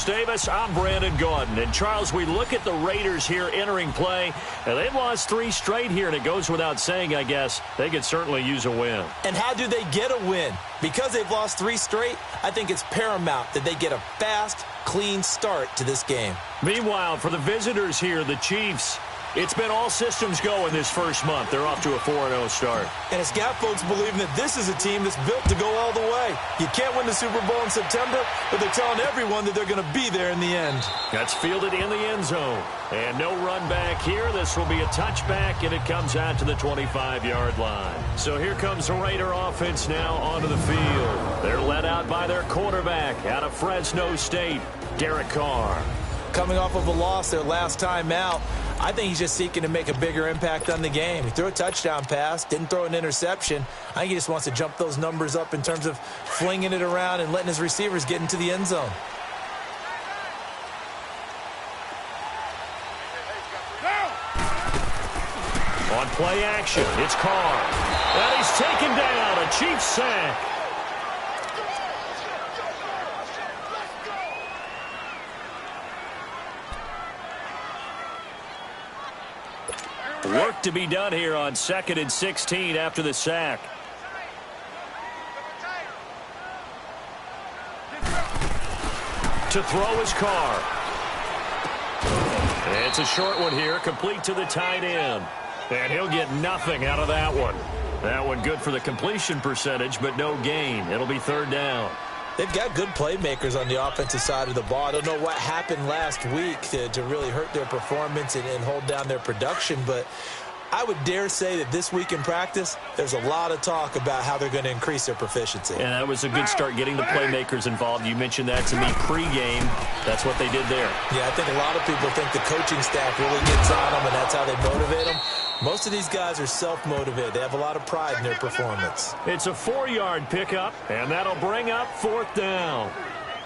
Charles Davis, I'm Brandon Gaudin. And, Charles, we look at the Raiders here entering play, and they've lost 3 straight here, and it goes without saying, I guess, they could certainly use a win. And how do they get a win? Because they've lost 3 straight, I think it's paramount that they get a fast, clean start to this game. Meanwhile, for the visitors here, the Chiefs, it's been all systems go in this first month. They're off to a 4-0 start. And it's got folks believing that this is a team that's built to go all the way. You can't win the Super Bowl in September, but they're telling everyone that they're going to be there in the end. That's fielded in the end zone. And no run back here. This will be a touchback, and it comes out to the 25-yard line. So here comes the Raider offense now onto the field. They're led out by their quarterback out of Fresno State, Derek Carr. Coming off of a loss their last time out, I think he's just seeking to make a bigger impact on the game. He threw a touchdown pass, didn't throw an interception. I think he just wants to jump those numbers up in terms of flinging it around and letting his receivers get into the end zone. On play action, it's Carr. And he's taken down, a Chiefs sack. Work to be done here on 2nd and 16 after the sack. To throw his Carr. And it's a short one here, complete to the tight end. And he'll get nothing out of that one. That one good for the completion percentage, but no gain. It'll be 3rd down. They've got good playmakers on the offensive side of the ball. I don't know what happened last week to really hurt their performance and hold down their production, but I would dare say that this week in practice, there's a lot of talk about how they're going to increase their proficiency. And that was a good start getting the playmakers involved. You mentioned that to me pregame. That's what they did there. Yeah, I think a lot of people think the coaching staff really gets on them, and that's how they motivate them. Most of these guys are self-motivated. They have a lot of pride in their performance. It's a 4-yard pickup, and that'll bring up 4th down.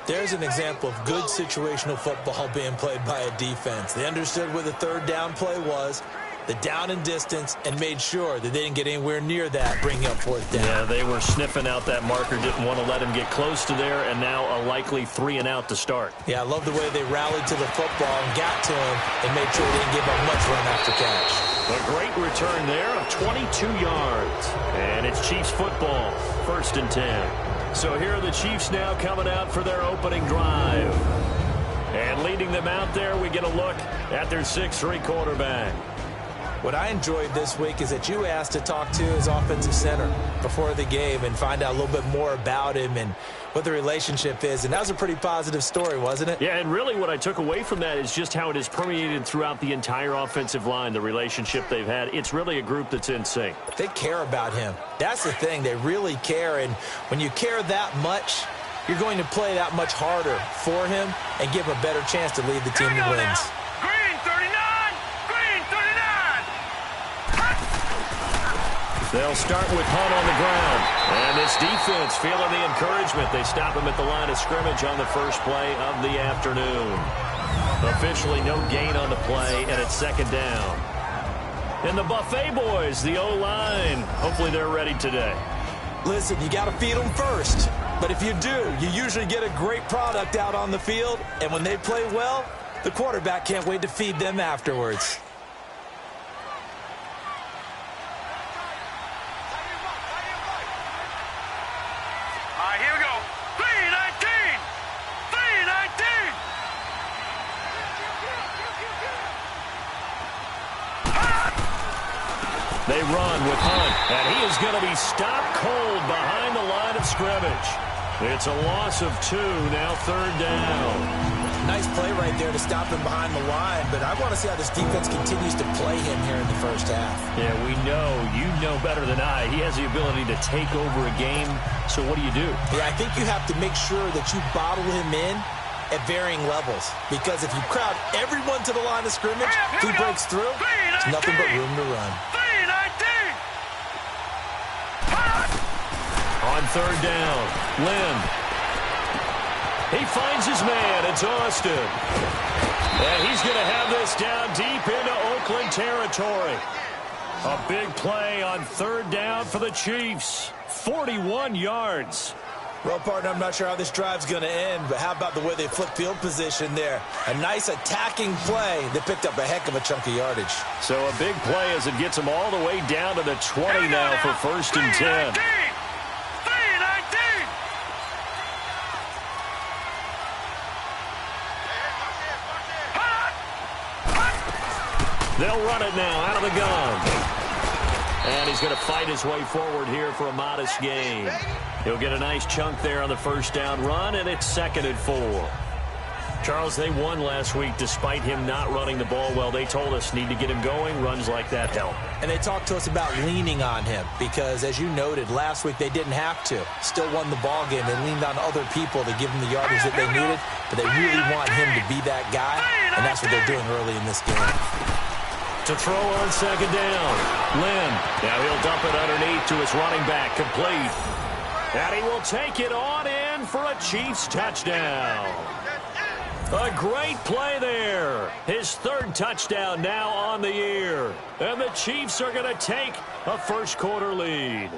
There's an example of good situational football being played by a defense. They understood where the 3rd down play was, the down and distance, and made sure that they didn't get anywhere near that, bringing up 4th down. Yeah, they were sniffing out that marker, didn't want to let him get close to there, and now a likely 3-and-out to start. Yeah, I love the way they rallied to the football and got to him and made sure they didn't give up much run after catch. A great return there of 22 yards. And it's Chiefs football, 1st and 10. So here are the Chiefs now coming out for their opening drive. And leading them out there, we get a look at their 6'3" quarterback. What I enjoyed this week is that you asked to talk to his offensive center before the game and find out a little bit more about him and what the relationship is. And that was a pretty positive story, wasn't it? Yeah, and really what I took away from that is just how it has permeated throughout the entire offensive line, the relationship they've had. It's really a group that's in sync. They care about him. That's the thing. They really care. And when you care that much, you're going to play that much harder for him and give him a better chance to lead the team to wins. They'll start with Hunt on the ground. And this defense feeling the encouragement. They stop him at the line of scrimmage on the first play of the afternoon. Officially no gain on the play, and it's 2nd down. And the Buffet boys, the O-line, hopefully they're ready today. Listen, you got to feed them first. But if you do, you usually get a great product out on the field. And when they play well, the quarterback can't wait to feed them afterwards. They run with Hunt, and he is going to be stopped cold behind the line of scrimmage. It's a loss of 2, now 3rd down. Nice play right there to stop him behind the line, but I want to see how this defense continues to play him here in the first half. Yeah, we know. You know better than I. He has the ability to take over a game, so what do you do? Yeah, I think you have to make sure that you bottle him in at varying levels, because if you crowd everyone to the line of scrimmage, if he breaks through, there's nothing but room to run. On 3rd down, Lynn. He finds his man. It's Austin. And he's going to have this down deep into Oakland territory. A big play on 3rd down for the Chiefs. 41 yards. Well, partner, I'm not sure how this drive's going to end, but how about the way they flip field position there? A nice attacking play. They picked up a heck of a chunk of yardage. So a big play as it gets them all the way down to the 20 now for 1st and 10. They'll run it now out of the gun. And he's going to fight his way forward here for a modest gain. He'll get a nice chunk there on the 1st down run, and it's 2nd and 4. Charles, they won last week despite him not running the ball well. They told us need to get him going. Runs like that help. And they talked to us about leaning on him because, as you noted, last week they didn't have to. Still won the ball game. They leaned on other people to give them the yardage that they needed, but they really want him to be that guy, and that's what they're doing early in this game. To throw on 2nd down. Lynn. Now he'll dump it underneath to his running back. Complete. And he will take it on in for a Chiefs touchdown. A great play there. His 3rd touchdown now on the year. And the Chiefs are going to take a first-quarter lead.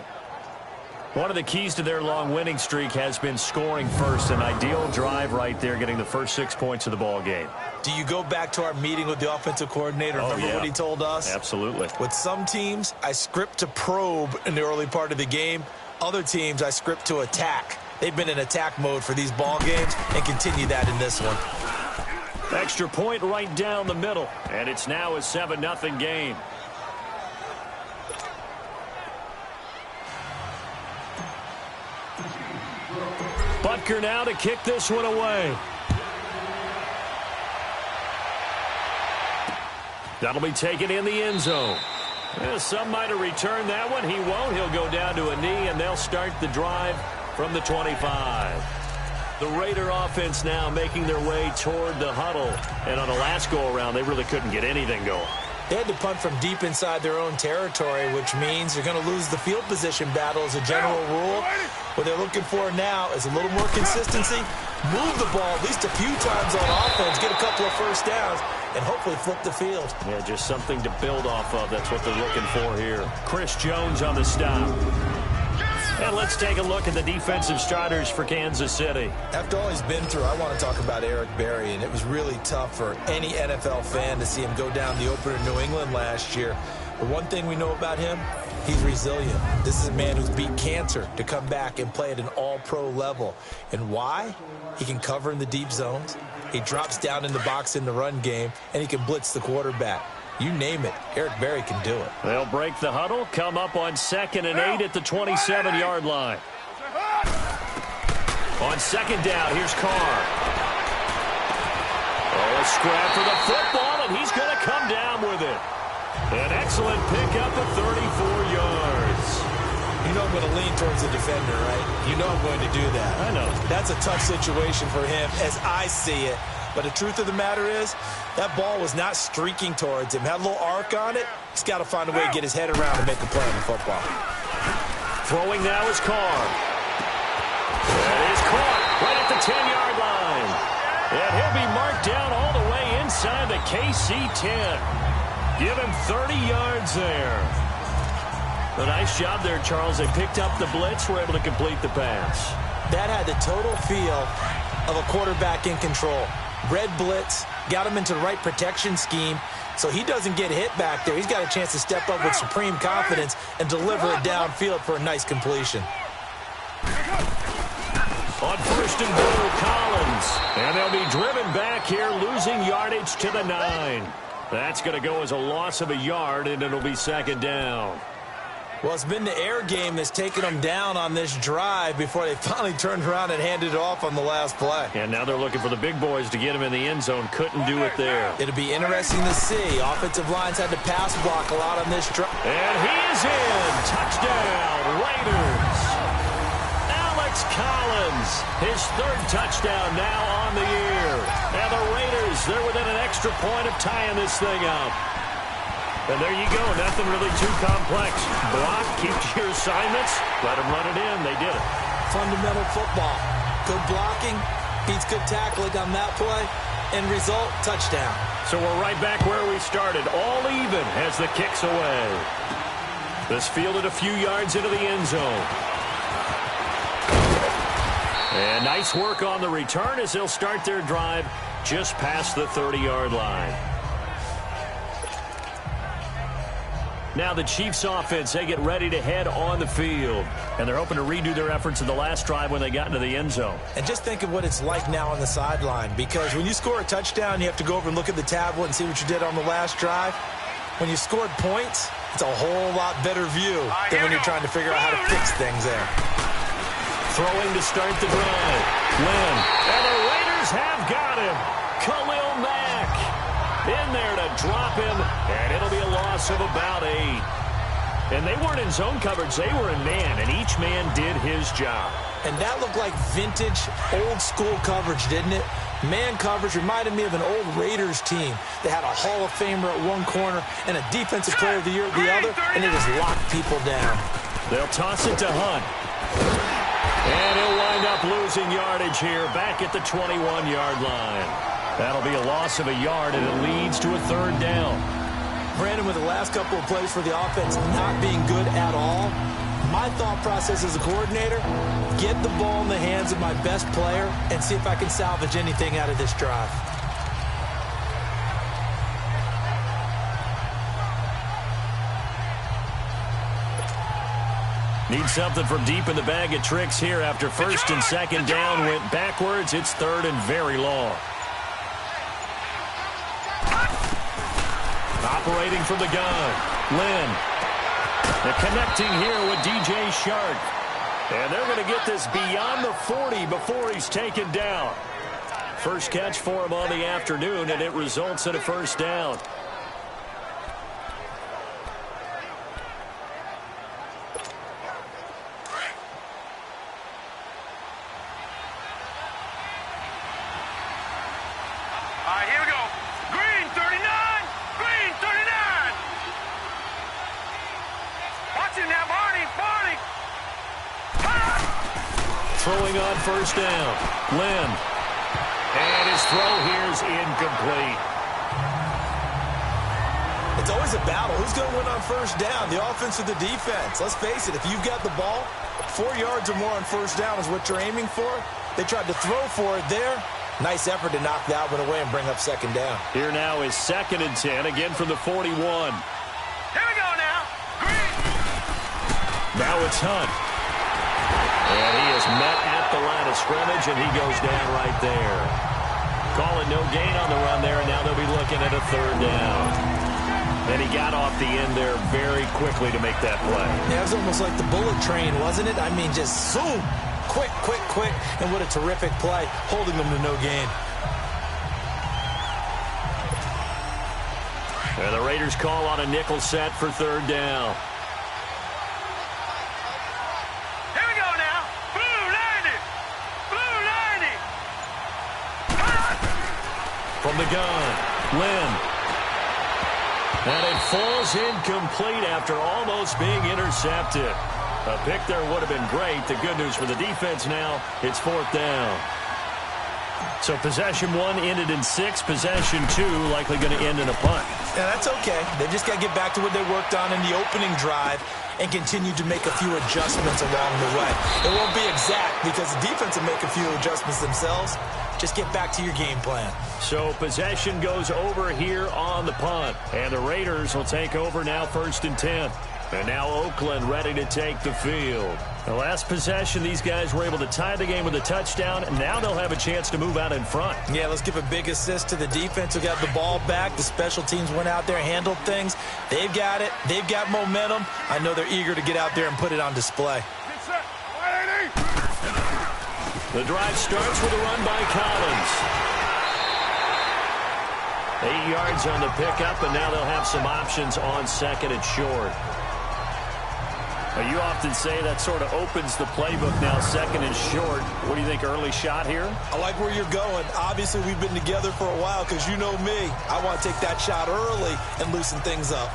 One of the keys to their long winning streak has been scoring first. An ideal drive right there, getting the first 6 points of the ball game. Do you go back to our meeting with the offensive coordinator? Remember what he told us? Absolutely. With some teams, I script to probe in the early part of the game. Other teams, I script to attack. They've been in attack mode for these ball games and continue that in this one. Extra point right down the middle. And it's now a 7-0 game. Butker now to kick this one away. That'll be taken in the end zone. Some might have returned that one. He won't. He'll go down to a knee, and they'll start the drive from the 25. The Raider offense now making their way toward the huddle. And on the last go-around, they really couldn't get anything going. They had to punt from deep inside their own territory, which means you're going to lose the field position battle as a general rule. What they're looking for now is a little more consistency, move the ball at least a few times on offense, get a couple of first downs, and hopefully flip the field. Yeah, just something to build off of. That's what they're looking for here. Chris Jones on the stop. And let's take a look at the defensive starters for Kansas City. After all he's been through, I want to talk about Eric Berry, and it was really tough for any NFL fan to see him go down the opener in New England last year. But one thing we know about him, he's resilient. This is a man who's beat cancer to come back and play at an all-pro level. And why? He can cover in the deep zones. He drops down in the box in the run game, and he can blitz the quarterback. You name it, Eric Berry can do it. They'll break the huddle, come up on 2nd and 8 at the 27-yard line. On 2nd down, here's Carr. Oh, a scrap for the football, and he's going to come down with it. An excellent pickup of 34 yards. You know I'm going to lean towards the defender, right? You know I'm going to do that. I know. That's a tough situation for him as I see it. But the truth of the matter is, that ball was not streaking towards him. Had a little arc on it. He's got to find a way to get his head around and make a play on the football. Throwing now is Carr. That is caught right at the 10-yard line. And he'll be marked down all the way inside the KC 10. Give him 30 yards there. A nice job there, Charles. They picked up the blitz, were able to complete the pass. That had the total feel of a quarterback in control. Red blitz, got him into the right protection scheme, so he doesn't get hit back there. He's got a chance to step up with supreme confidence and deliver it downfield for a nice completion. On 1st and goal, Collins. And they'll be driven back here, losing yardage to the 9. That's going to go as a loss of a yard, and it'll be 2nd down. Well, it's been the air game that's taken them down on this drive before they finally turned around and handed it off on the last play. And now they're looking for the big boys to get him in the end zone. Couldn't do it there. It'll be interesting to see. Offensive lines had to pass block a lot on this drive. And he is in. Touchdown, Raiders. Alex Collins, his 3rd touchdown now on the year. And the Raiders, they're within an extra point of tying this thing up. And there you go. Nothing really too complex. Block, keep to your assignments. Let them run it in. They did it. Fundamental football. Good blocking, beats good tackling on that play. End result, touchdown. So we're right back where we started. All even as the kick's away. This fielded a few yards into the end zone. And nice work on the return as they'll start their drive just past the 30-yard line. Now the Chiefs offense, they get ready to head on the field. And they're hoping to redo their efforts in the last drive when they got into the end zone. And just think of what it's like now on the sideline, because when you score a touchdown, you have to go over and look at the tablet and see what you did on the last drive. When you scored points, it's a whole lot better view than when you're trying to figure out how to fix things there. Throwing to start the drive. Lynn. And the Raiders have got him. Khalil Mack in there to drop him, and it'll be a loss of about 8. And they weren't in zone coverage. They were in man, and each man did his job. And that looked like vintage, old-school coverage, didn't it? Man coverage reminded me of an old Raiders team. They had a Hall of Famer at one corner and a Defensive Player of the Year at the other, and they just locked people down. They'll toss it to Hunt. And he'll wind up losing yardage here back at the 21-yard line. That'll be a loss of a yard, and it leads to a 3rd down. Brandon, with the last couple of plays for the offense not being good at all, my thought process as a coordinator, get the ball in the hands of my best player and see if I can salvage anything out of this drive. Need something from deep in the bag of tricks here after 1st and 2nd down went backwards. It's 3rd and very long. Operating from the gun, Lynn. They're connecting here with DJ Shark. And they're going to get this beyond the 40 before he's taken down. First catch for him on the afternoon, and it results in a 1st down. Here we go. Green 39. Green 39. Watch it now, Barney. Barney. Throwing on 1st down. Lynn. And his throw here's incomplete. It's always a battle. Who's going to win on 1st down, the offense or the defense? Let's face it, if you've got the ball, 4 yards or more on 1st down is what you're aiming for. They tried to throw for it there. Nice effort to knock that one away and bring up 2nd down. Here now is 2nd and 10, again from the 41. Here we go now. Green. Now it's Hunt. And he is met at the line of scrimmage, and he goes down right there. Calling no gain on the run there, and now they'll be looking at a 3rd down. And he got off the end there very quickly to make that play. Yeah, it was almost like the bullet train, wasn't it? I mean, just zoom. Quick, quick, quick, and what a terrific play, holding them to no gain. And the Raiders call on a nickel set for 3rd down. Here we go now. Blue 90. Blue 90. From the gun, Lynn. And it falls incomplete after almost being intercepted. A pick there would have been great. The good news for the defense now, it's 4th down. So possession 1 ended in 6. Possession 2 likely going to end in a punt. Yeah, that's okay. They just got to get back to what they worked on in the opening drive and continue to make a few adjustments along the way. It won't be exact because the defense will make a few adjustments themselves. Just get back to your game plan. So possession goes over here on the punt. And the Raiders will take over now 1st and 10. And now Oakland ready to take the field. The last possession, these guys were able to tie the game with a touchdown, and now they'll have a chance to move out in front. Yeah, let's give a big assist to the defense who got the ball back. The special teams went out there, handled things. They've got it. They've got momentum. I know they're eager to get out there and put it on display. The drive starts with a run by Collins. 8 yards on the pickup, and now they'll have some options on 2nd and short. You often say that sort of opens the playbook now, 2nd and short. What do you think, early shot here? I like where you're going. Obviously, we've been together for a while because you know me. I want to take that shot early and loosen things up.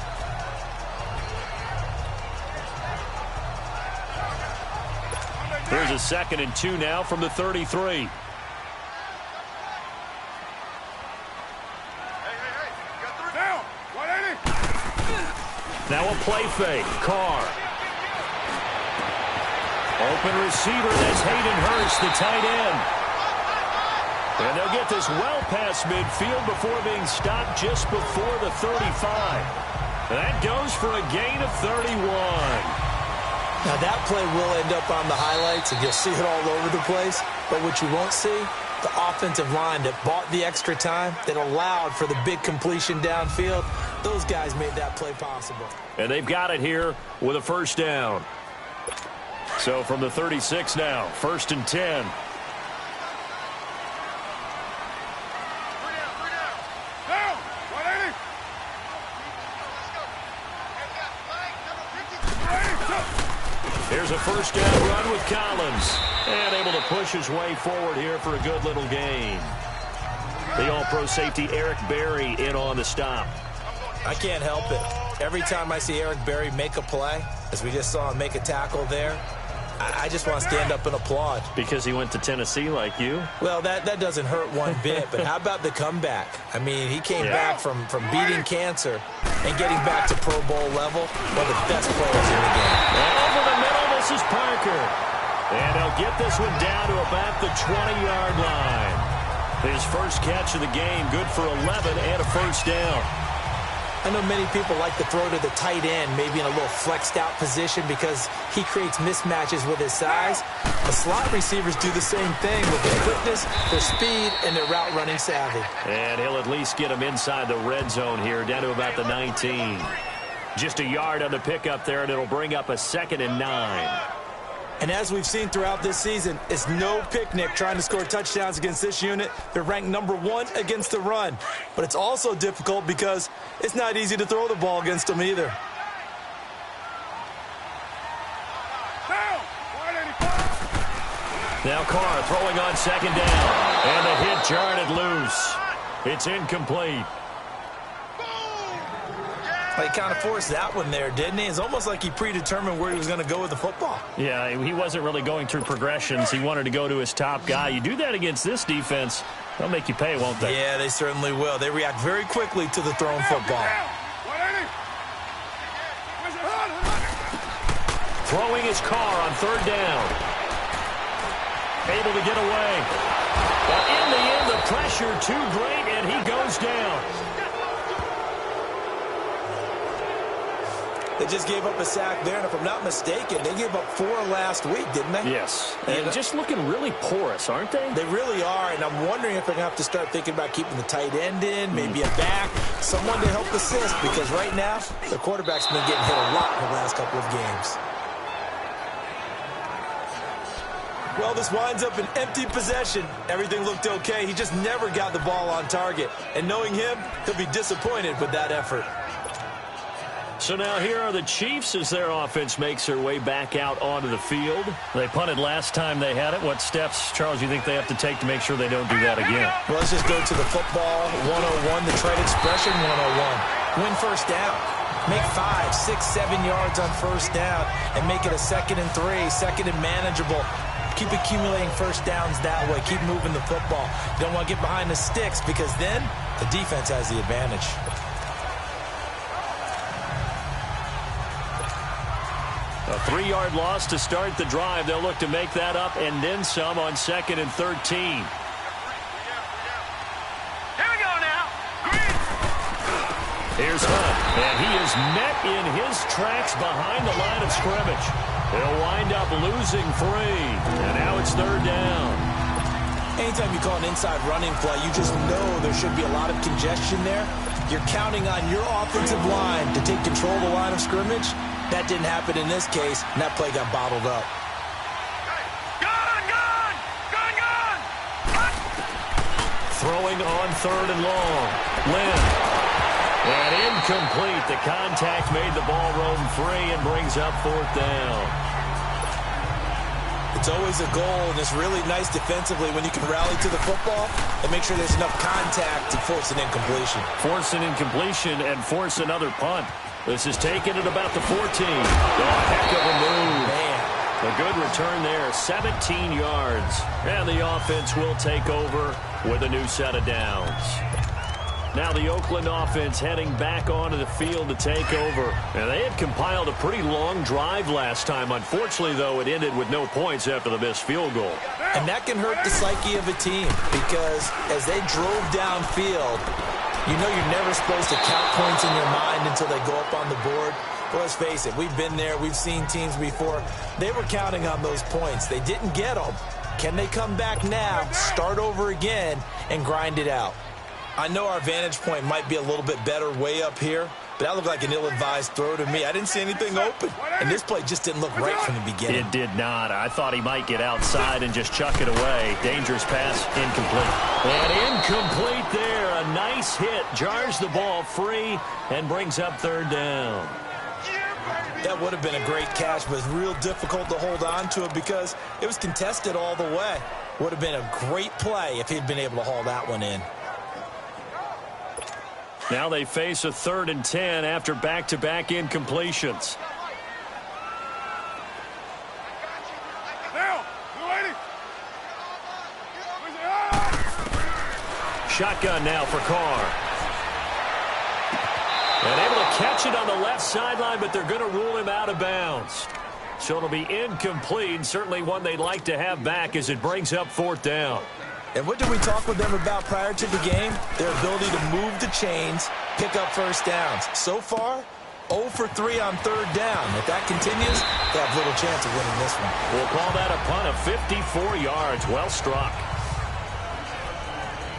Here's a 2nd and 2 now from the 33. Now a play fake. Carr. Open receiver, that's Hayden Hurst, the tight end. And they'll get this well past midfield before being stopped just before the 35. That goes for a gain of 31. Now, that play will end up on the highlights, and you'll see it all over the place. But what you won't see, the offensive line that bought the extra time, that allowed for the big completion downfield, those guys made that play possible. And they've got it here with a first down. So from the 36 now, 1st and 10. Here's a first down run with Collins. And able to push his way forward here for a good little gain. The all-pro safety Eric Berry in on the stop. I can't help it. Every time I see Eric Berry make a play, as we just saw him make a tackle there, I just want to stand up and applaud. Because he went to Tennessee like you? Well, that doesn't hurt one bit, but how about the comeback? I mean, he came back from beating cancer and getting back to Pro Bowl level, one of the best players in the game. And over the middle, this is Parker. And they'll get this one down to about the 20-yard line. His first catch of the game, good for 11 and a first down. I know many people like to throw to the tight end, maybe in a little flexed out position because he creates mismatches with his size. The slot receivers do the same thing with their quickness, their speed, and their route running savvy. And he'll at least get him inside the red zone here, down to about the 19. Just a yard on the pickup there, and it'll bring up a 2nd and 9. And as we've seen throughout this season, it's no picnic trying to score touchdowns against this unit. They're ranked #1 against the run. But it's also difficult because it's not easy to throw the ball against them either. Now Carr throwing on 2nd down. And the hit jarred it loose. It's incomplete. He kind of forced that one there, didn't he? It's almost like he predetermined where he was going to go with the football. Yeah, he wasn't really going through progressions. He wanted to go to his top guy. You do that against this defense, they'll make you pay, won't they? Yeah, they certainly will. They react very quickly to the thrown football. Throwing his Carr on 3rd down. Able to get away. But in the end, the pressure too great, and he goes down. They just gave up a sack there, and if I'm not mistaken, they gave up 4 last week, didn't they? Yes. And just looking really porous, aren't they? They really are, and I'm wondering if they're going to have to start thinking about keeping the tight end in, maybe a back, someone to help assist, because right now, the quarterback's been getting hit a lot in the last couple of games. Well, this winds up an empty possession. Everything looked okay. He just never got the ball on target. And knowing him, he'll be disappointed with that effort. So now here are the Chiefs as their offense makes their way back out onto the field. They punted last time they had it. What steps, Charles, you think they have to take to make sure they don't do that again? Well, let's just go to the football 101, the trade expression 101. Win first down. Make 5, 6, 7 yards on first down and make it a 2nd and 3, 2nd and manageable. Keep accumulating first downs that way. Keep moving the football. You don't want to get behind the sticks because then the defense has the advantage. A 3-yard loss to start the drive. They'll look to make that up and then some on 2nd and 13. Here we go now. Green. Here's Hunt, and he is met in his tracks behind the line of scrimmage. They'll wind up losing 3, and now it's 3rd down. Anytime you call an inside running play, you just know there should be a lot of congestion there. You're counting on your offensive line to take control of the line of scrimmage. That didn't happen in this case, and that play got bottled up. Throwing on 3rd and long. Lynn. And incomplete. The contact made the ball roam free and brings up 4th down. It's always a goal, and it's really nice defensively when you can rally to the football and make sure there's enough contact to force an incompletion. Force an incompletion and force another punt. This is taken at about the 14. A heck of a move. Man. A good return there, 17 yards. And the offense will take over with a new set of downs. Now the Oakland offense heading back onto the field to take over. And they had compiled a pretty long drive last time. Unfortunately, though, it ended with no points after the missed field goal. And that can hurt the psyche of a team because as they drove downfield, you know you're never supposed to count points in your mind until they go up on the board. Well, let's face it, we've been there. We've seen teams before. They were counting on those points. They didn't get them. Can they come back now, start over again, and grind it out? I know our vantage point might be a little bit better way up here, but that looked like an ill-advised throw to me. I didn't see anything open, and this play just didn't look right from the beginning. It did not. I thought he might get outside and just chuck it away. Dangerous pass, incomplete. And incomplete there. A nice hit. Jars the ball free and brings up third down. That would have been a great catch, but it's real difficult to hold on to it because it was contested all the way. Would have been a great play if he'd been able to haul that one in. Now they face a 3rd and 10 after back-to-back incompletions. Shotgun now for Carr. And able to catch it on the left sideline, but they're going to rule him out of bounds. So it'll be incomplete, certainly one they'd like to have back as it brings up 4th down. And what did we talk with them about prior to the game? Their ability to move the chains, pick up first downs. So far, 0 for 3 on 3rd down. If that continues, they have little chance of winning this one. We'll call that a punt of 54 yards. Well struck.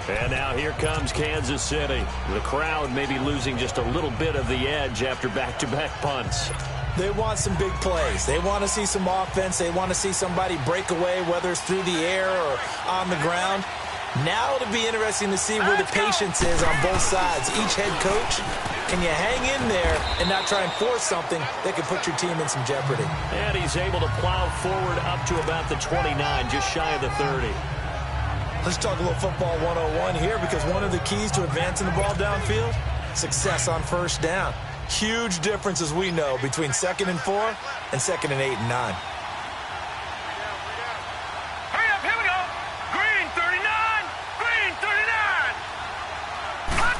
And now here comes Kansas City. The crowd may be losing just a little bit of the edge after back-to-back punts. They want some big plays. They want to see some offense. They want to see somebody break away, whether it's through the air or on the ground. Now it'll be interesting to see where the patience is on both sides. Each head coach, can you hang in there and not try and force something that could put your team in some jeopardy? And he's able to plow forward up to about the 29, just shy of the 30. Let's talk a little football 101 here because one of the keys to advancing the ball downfield, success on first down. Huge difference, as we know, between 2nd and 4 and 2nd and 8 and 9. Hurry up, here we go. Green 39, green 39. Hunt.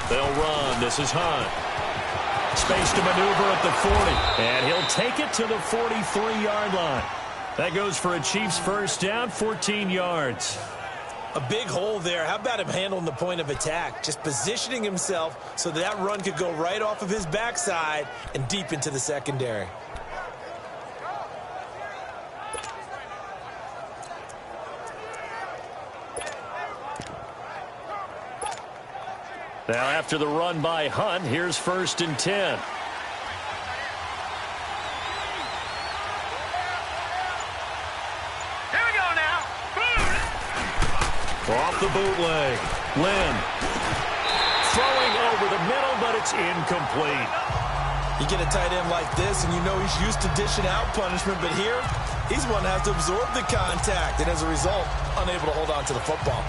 They'll run. This is Hunt. Space to maneuver at the 40. And he'll take it to the 43-yard line. That goes for a Chiefs first down, 14 yards. A big hole there. How about him handling the point of attack? Just positioning himself so that run could go right off of his backside and deep into the secondary. Now after the run by Hunt, here's 1st and 10. Off the bootleg. Lynn. Throwing over the middle, but it's incomplete. You get a tight end like this, and you know he's used to dishing out punishment, but here, he's one that has to absorb the contact, and as a result, unable to hold on to the football.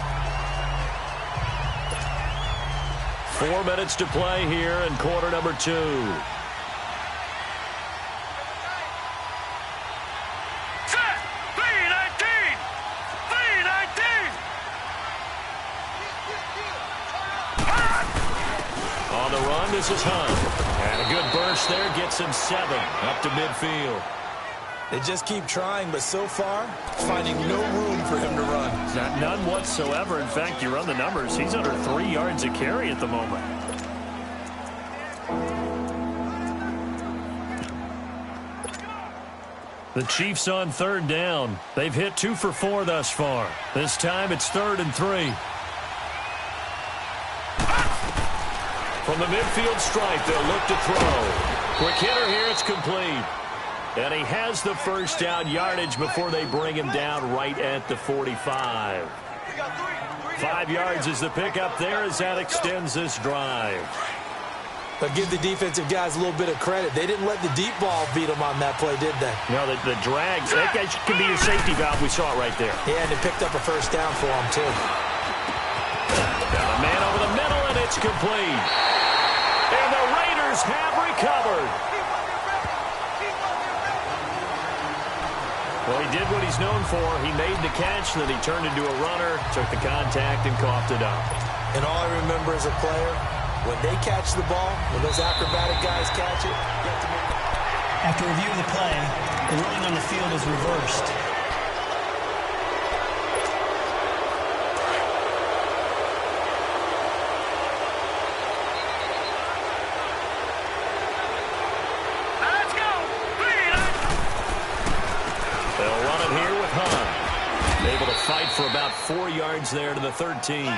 4 minutes to play here in quarter number 2. This is Hunt. And a good burst there gets him 7 up to midfield. They just keep trying, but so far, finding no room for him to run. None whatsoever. In fact, you run the numbers. He's under 3 yards a carry at the moment. The Chiefs on 3rd down. They've hit 2 for 4 thus far. This time it's 3rd and 3. From the midfield stripe, they'll look to throw. Quick hitter here, it's complete. And he has the first down yardage before they bring him down right at the 45. 5 yards is the pickup there as that extends this drive. But give the defensive guys a little bit of credit. They didn't let the deep ball beat them on that play, did they? No, the drags, that could be your safety valve. We saw it right there. Yeah, and they picked up a first down for them, too. Got a man over the middle, and it's complete. And the Raiders have recovered. Well, he did what he's known for. He made the catch, then he turned into a runner, took the contact, and coughed it up. And all I remember as a player, when they catch the ball, when those acrobatic guys catch it, you have to make it. After review of the play, the ruling on the field is reversed. Let's go. They'll run it here with Hunt. Able to fight for about 4 yards there to the 13.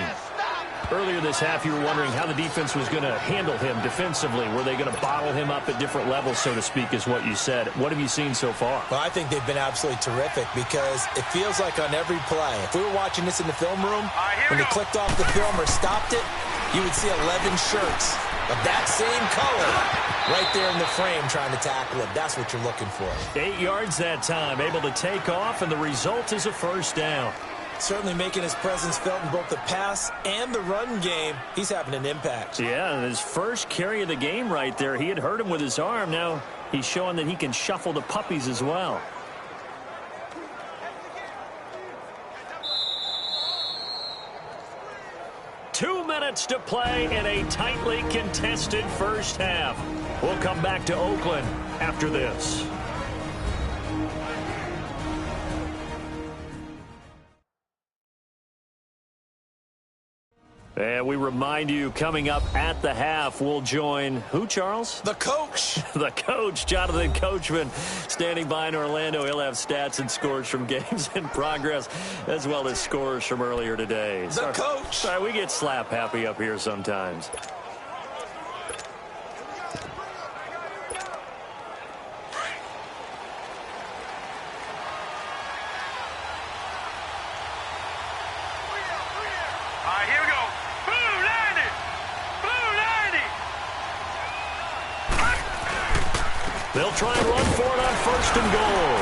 Earlier this half, you were wondering how the defense was going to handle him defensively. Were they going to bottle him up at different levels, so to speak, is what you said. What have you seen so far? Well, I think they've been absolutely terrific because it feels like on every play, if we were watching this in the film room, when they clicked off the film or stopped it, you would see 11 shirts of that same color right there in the frame trying to tackle it. That's what you're looking for. 8 yards that time, able to take off, and the result is a first down. Certainly making his presence felt in both the pass and the run game. He's having an impact. Yeah, and his first carry of the game right there. He had hurt him with his arm. Now he's showing that he can shuffle the puppies as well. Two minutes to play in a tightly contested first half. We'll come back to Oakland after this. And we remind you, coming up at the half, we'll join who, Charles? The coach. The coach, Jonathan Coachman, standing by in Orlando. He'll have stats and scores from games in progress, as well as scores from earlier today. The coach. Sorry, we get slap happy up here sometimes. Here we go. Blue 90. Blue 90. They'll try and run for it on first and goal.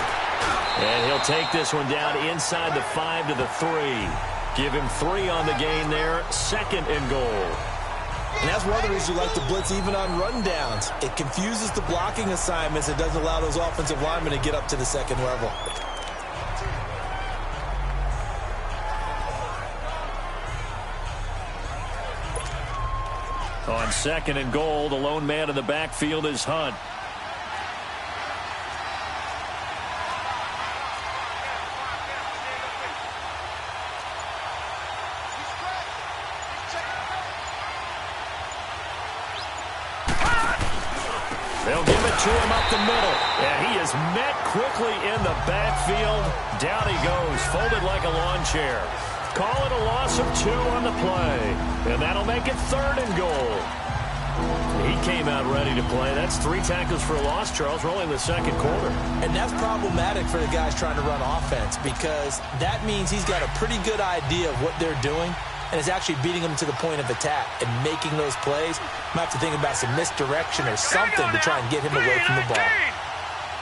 And he'll take this one down inside the 5 to the 3. Give him 3 on the gain there. Second and goal. And that's one of the reasons you like to blitz even on rundowns. It confuses the blocking assignments. It doesn't allow those offensive linemen to get up to the second level. On second and goal, the lone man in the backfield is Hunt. They'll give it to him up the middle. And he is met quickly in the backfield. Down he goes, folded like a lawn chair. Call it a loss of 2 on the play. And that'll make it third and goal. He came out ready to play. That's 3 tackles for a loss, Charles. We're only in the second quarter. And that's problematic for the guys trying to run offense because that means he's got a pretty good idea of what they're doing and is actually beating them to the point of attack and making those plays. Might have to think about some misdirection or something to try and get him away from the ball.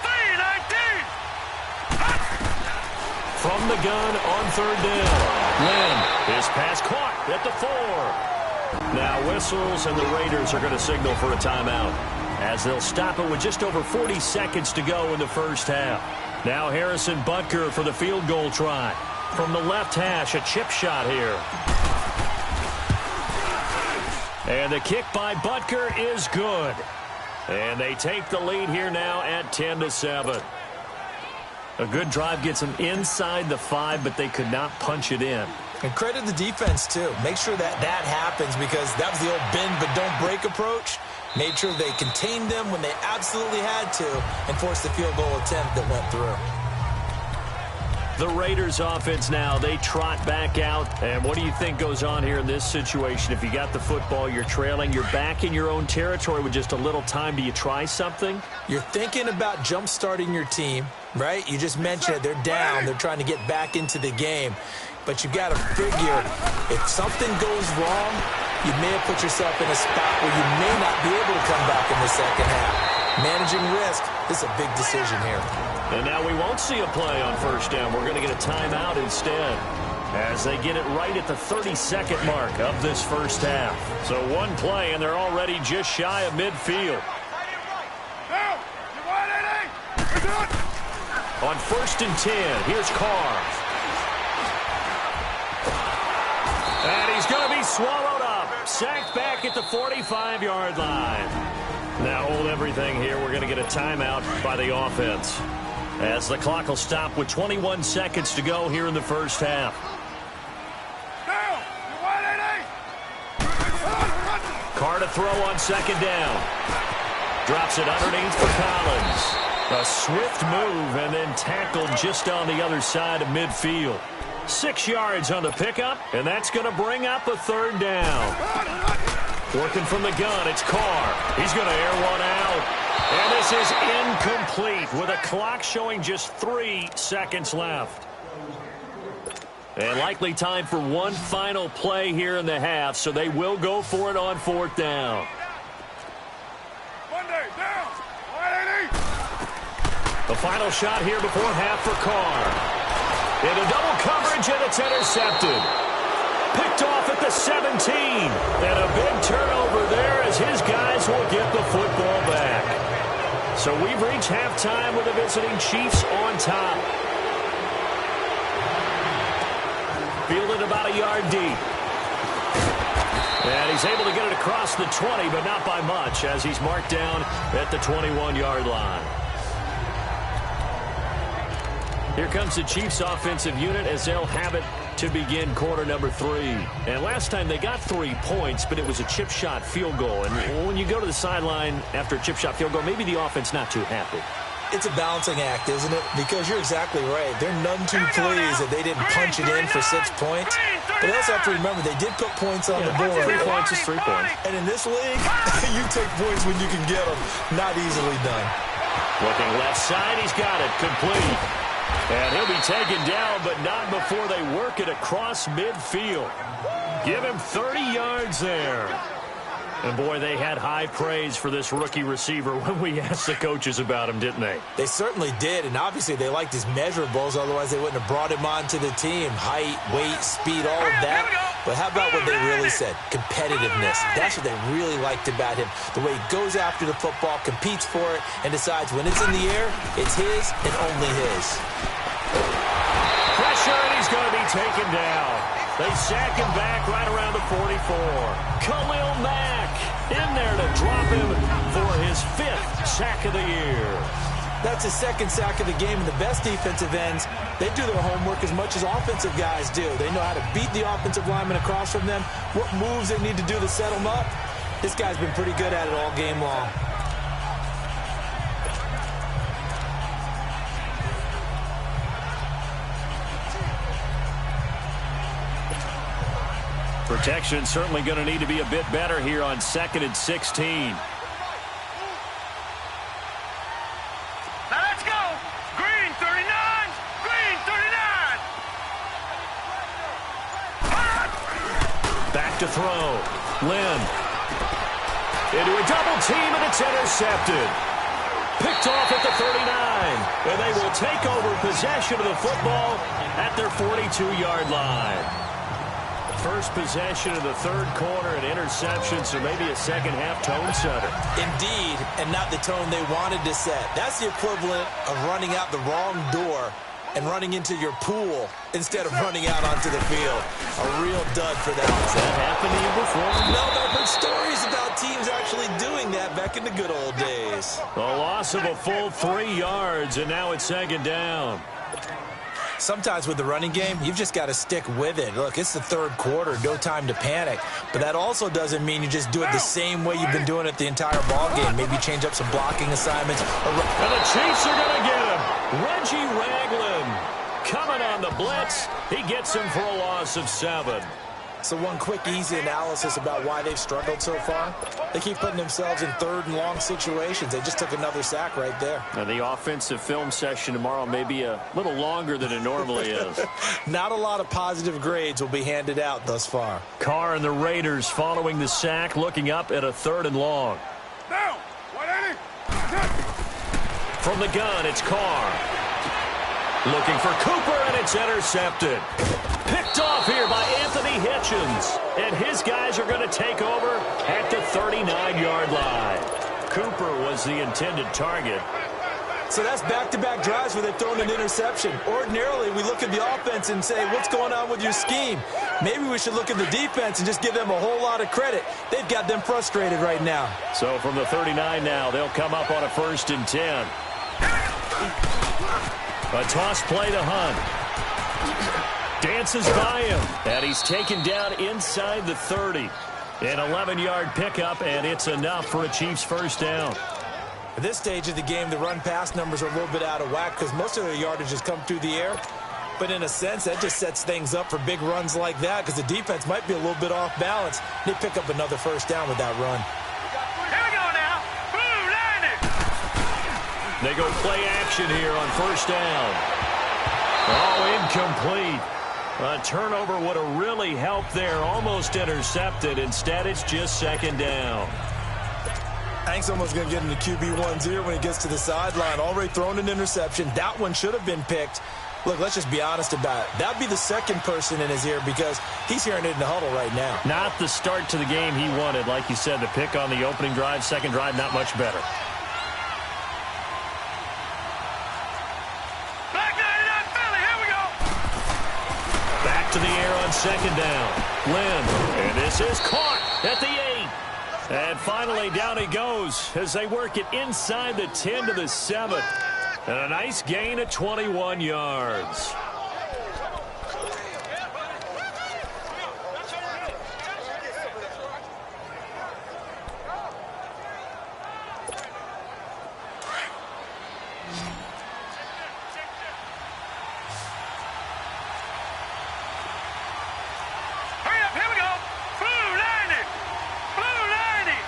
319. From the gun on third down. Lynn, his pass caught at the 4. Now whistles, and the Raiders are going to signal for a timeout as they'll stop it with just over 40 seconds to go in the first half. Now Harrison Butker for the field goal try. From the left hash, a chip shot here. And the kick by Butker is good. And they take the lead here now at 10-7. A good drive gets them inside the 5, but they could not punch it in. And credit the defense, too. Make sure that happens because that was the old bend but don't break approach. Made sure they contained them when they absolutely had to and forced the field goal attempt that went through. The Raiders offense now, they trot back out. And what do you think goes on here in this situation? If you got the football, you're trailing, you're back in your own territory with just a little time. Do you try something? You're thinking about jump-starting your team, right? You just mentioned it. They're down. They're trying to get back into the game. But you got to figure if something goes wrong, you may have put yourself in a spot where you may not be able to come back in the second half. Managing risk, this is a big decision here. And now we won't see a play on first down. We're going to get a timeout instead as they get it right at the 32nd mark of this first half. So one play, and they're already just shy of midfield. On first and 10, here's Carr. And he's going to be swallowed sacked back at the 45-yard line. Now hold everything here. We're going to get a timeout by the offense, as the clock will stop with 21 seconds to go here in the first half. Carr to throw on second down. Drops it underneath for Collins. A swift move and then tackled just on the other side of midfield. 6 yards on the pickup, and that's going to bring up a third down. Working from the gun, it's Carr. He's going to air one out. And this is incomplete with a clock showing just 3 seconds left. And likely time for one final play here in the half, so they will go for it on fourth down. The final shot here before half for Carr. Into double coverage, and it's intercepted. Picked off at the 17. And a big turnover there as his guys will get the football back. So we've reached halftime with the visiting Chiefs on top. Fielded about a yard deep. And he's able to get it across the 20, but not by much, as he's marked down at the 21-yard line. Here comes the Chiefs offensive unit as they'll have it to begin quarter number 3. And last time they got 3 points, but it was a chip shot field goal. And when you go to the sideline after a chip shot field goal, maybe the offense not too happy. It's a balancing act, isn't it? Because you're exactly right. They're none too pleased that they didn't punch it in for 6 points. But they also have to remember they did put points on the board. 3 points is 3 points. And in this league, you take points when you can get them. Not easily done. Looking left side, he's got it. Complete. And he'll be taken down, but not before they work it across midfield. Give him 30 yards there. And, boy, they had high praise for this rookie receiver when we asked the coaches about him, didn't they? They certainly did, and obviously they liked his measurables. Otherwise, they wouldn't have brought him onto the team. Height, weight, speed, all of that. But how about what they really said? Competitiveness. That's what they really liked about him. The way he goes after the football, competes for it, and decides when it's in the air, it's his and only his. Pressure, and he's going to be taken down. They sack him back right around the 44. Khalil Mack in there to drop him for his 5th sack of the year. That's his 2nd sack of the game, and the best defensive ends, they do their homework as much as offensive guys do. They know how to beat the offensive lineman across from them, what moves they need to do to set them up. This guy's been pretty good at it all game long. Protection certainly going to need to be a bit better here on 2nd and 16. Now let's go. Green 39. Green 39. Back to throw. Lynn. Into a double team, and it's intercepted. Picked off at the 39. And they will take over possession of the football at their 42-yard line. First possession of the 3rd quarter, an interception, so maybe a second-half tone setter. Indeed, and not the tone they wanted to set. That's the equivalent of running out the wrong door and running into your pool instead of running out onto the field. A real dud for that. Has that happened to you before? No, but I've heard stories about teams actually doing that back in the good old days. A loss of a full 3 yards, and now it's 2nd down. Sometimes with the running game, you've just got to stick with it. Look, it's the 3rd quarter, no time to panic. But that also doesn't mean you just do it the same way you've been doing it the entire ball game. Maybe change up some blocking assignments. And the Chiefs are going to get him. Reggie Ragland coming on the blitz. He gets him for a loss of 7. So one quick, easy analysis about why they've struggled so far. They keep putting themselves in 3rd and long situations. They just took another sack right there. And the offensive film session tomorrow may be a little longer than it normally is. Not a lot of positive grades will be handed out thus far. Carr and the Raiders following the sack, looking up at a 3rd and long. Now, 180. From the gun, it's Carr. Looking for Cooper, and it's intercepted. Picked off here by Anthony Hitchens. And his guys are going to take over at the 39-yard line. Cooper was the intended target. So that's back-to-back drives where they've thrown an interception. Ordinarily, we look at the offense and say, what's going on with your scheme? Maybe we should look at the defense and just give them a whole lot of credit. They've got them frustrated right now. So from the 39 now, they'll come up on a 1st and 10. A toss play to Hunt. Dances by him, and he's taken down inside the 30. An 11-yard pickup, and it's enough for a Chiefs first down. At this stage of the game, the run-pass numbers are a little bit out of whack because most of their yardage has come through the air. But in a sense, that just sets things up for big runs like that because the defense might be a little bit off balance. They pick up another first down with that run. Here we go now. Blue landing. They go play action here on 1st down. Oh, incomplete. A turnover would have really helped there. Almost intercepted. Instead, it's just 2nd down. I think someone's going to get into QB1-0 when he gets to the sideline. Already thrown an interception. That one should have been picked. Look, let's just be honest about it. That would be the second person in his ear because he's hearing it in the huddle right now. Not the start to the game he wanted. Like you said, the pick on the opening drive, second drive, not much better. Black 99 Philly, here we go. Back to the air on 2nd down. Lynn, and this is caught at the 8. And finally, down he goes as they work it inside the 10 to the 7. And a nice gain of 21 yards. Hurry up, here we go. Blue landing. Blue landing.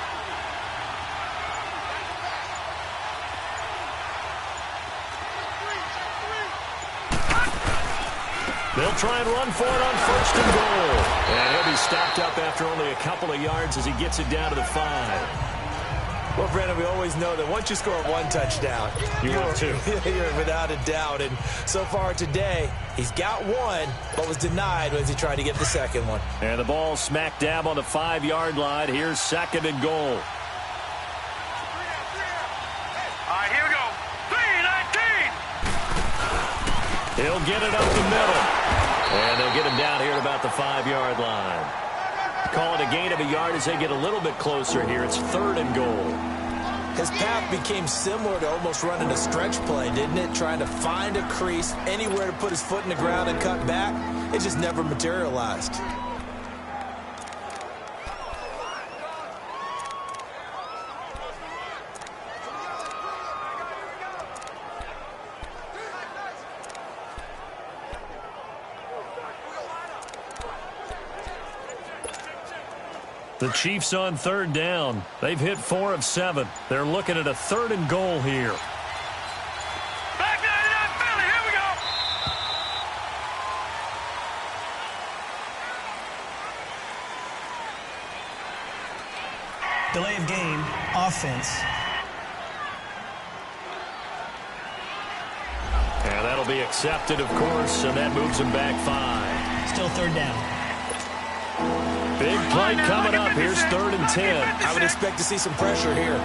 They'll try and run for it on 1st and goal. And he'll be stopped up after only a couple of yards as he gets it down to the 5. Well, Brandon, we always know that once you score one touchdown, You're without a doubt. And so far today, he's got one, but was denied as he tried to get the second one. And the ball smack dab on the 5-yard line. Here's 2nd and goal. All right, here we go. 3-19. He'll get it up the middle. And they'll get him down here at about the 5-yard line. Call it a gain of a yard as they get a little bit closer here. It's 3rd and goal. His path became similar to almost running a stretch play, didn't it? Trying to find a crease, anywhere to put his foot in the ground and cut back. It just never materialized. The Chiefs on 3rd down. They've hit 4 of 7. They're looking at a 3rd and goal here. Black 99 Philly, here we go. Delay of game, offense. And that'll be accepted, of course, and that moves them back 5. Still 3rd down. Big play coming up. Here's 3rd and 10. I would expect to see some pressure here.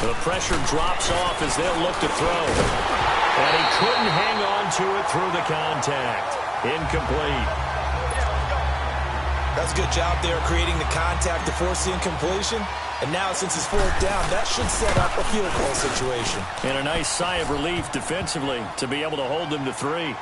The pressure drops off as they'll look to throw. And he couldn't hang on to it through the contact. Incomplete. That's a good job there creating the contact to force the incompletion. And now, since it's 4th down, that should set up a field goal situation. And a nice sigh of relief defensively to be able to hold them to 3.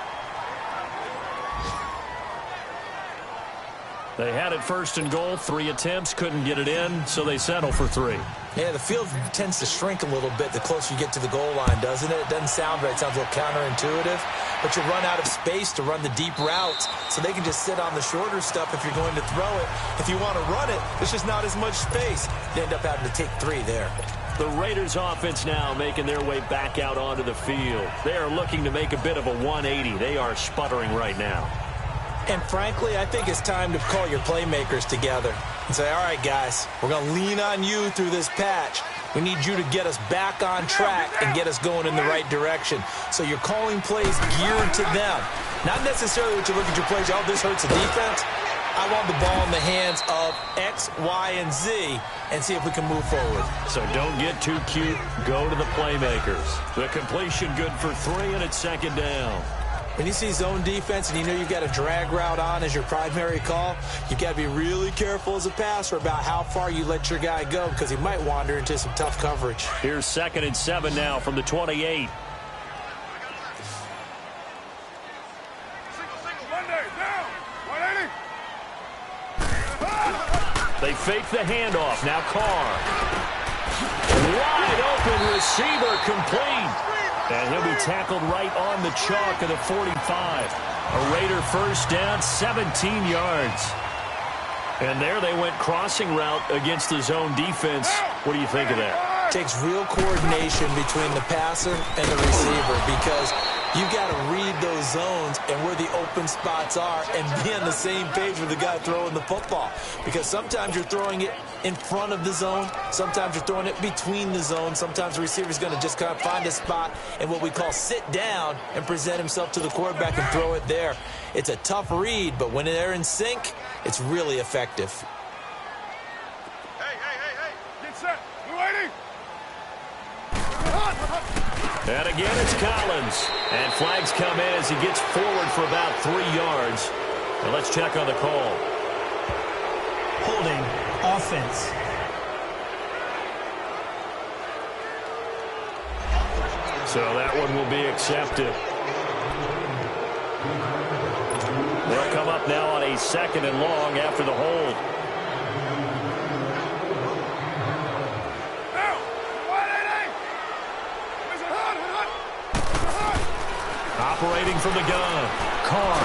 They had it 1st and goal. 3 attempts, couldn't get it in, so they settle for 3. Yeah, the field tends to shrink a little bit the closer you get to the goal line, doesn't it? It doesn't sound right. It sounds a little counterintuitive. But you run out of space to run the deep routes, so they can just sit on the shorter stuff if you're going to throw it. If you want to run it, there's just not as much space. They end up having to take 3 there. The Raiders offense now making their way back out onto the field. They are looking to make a bit of a 180. They are sputtering right now. And frankly, I think it's time to call your playmakers together and say, all right, guys, we're going to lean on you through this patch. We need you to get us back on track and get us going in the right direction. So you're calling plays geared to them. Not necessarily what you look at your plays, oh, this hurts the defense. I want the ball in the hands of X, Y, and Z and see if we can move forward. So don't get too cute. Go to the playmakers. The completion good for 3, and it's second down. When you see zone defense and you know you've got a drag route on as your primary call, you've got to be really careful as a passer about how far you let your guy go because he might wander into some tough coverage. Here's 2nd and 7 now from the 28. They fake the handoff. Now Carr. Wide open receiver complete. And he'll be tackled right on the chalk of the 45. A Raider first down, 17 yards. And there they went crossing route against the zone defense. What do you think of that? Takes real coordination between the passer and the receiver because you've got to read those zones and where the open spots are and be on the same page with the guy throwing the football. Because sometimes you're throwing it in front of the zone. Sometimes you're throwing it between the zones. Sometimes the receiver's going to just kind of find a spot and what we call sit down and present himself to the quarterback and throw it there. It's a tough read, but when they're in sync, it's really effective. Hey. Get set. You waiting? And again, it's Collins. And flags come in as he gets forward for about 3 yards. And let's check on the call. Holding offense. So that one will be accepted. They'll come up now on a 2nd and long after the hold. Operating from the gun, Carr.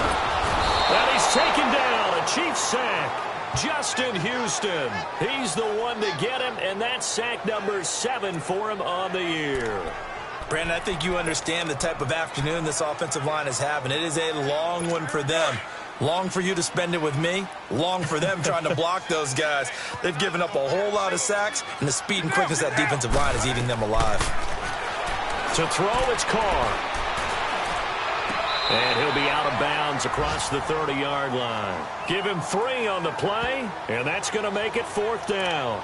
And he's taken down, a Chiefs sack. Justin Houston, he's the one to get him, and that's sack number 7 for him on the year. Brandon, I think you understand the type of afternoon this offensive line is having. It is a long one for them. Long for you to spend it with me. Long for them trying to block those guys. They've given up a whole lot of sacks, and the speed and quickness of that defensive line is eating them alive. To throw, it's Carr. And he'll be out of bounds across the 30-yard line. Give him 3 on the play, and that's going to make it 4th down.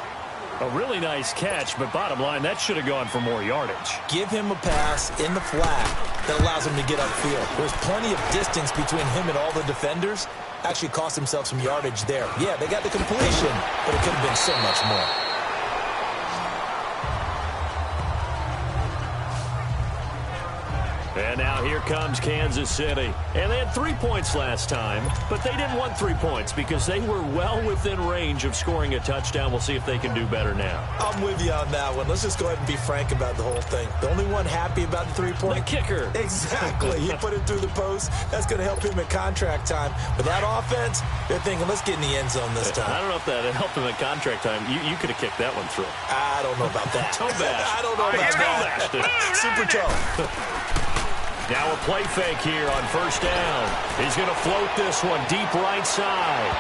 A really nice catch, but bottom line, that should have gone for more yardage. Give him a pass in the flat that allows him to get upfield. There's plenty of distance between him and all the defenders. Actually cost himself some yardage there. Yeah, they got the completion, but it could have been so much more. And now here comes Kansas City. And they had 3 points last time, but they didn't want 3 points because they were well within range of scoring a touchdown. We'll see if they can do better now. I'm with you on that one. Let's just go ahead and be frank about the whole thing. The only one happy about the 3-point? The kicker. Exactly. He put it through the post. That's going to help him at contract time. But that offense, they're thinking, let's get in the end zone this time. I don't know if that helped him at contract time. You could have kicked that one through. I don't know about that. Toe bash. I don't know about that. Super toe. Now a play fake here on 1st down. He's going to float this one deep right side.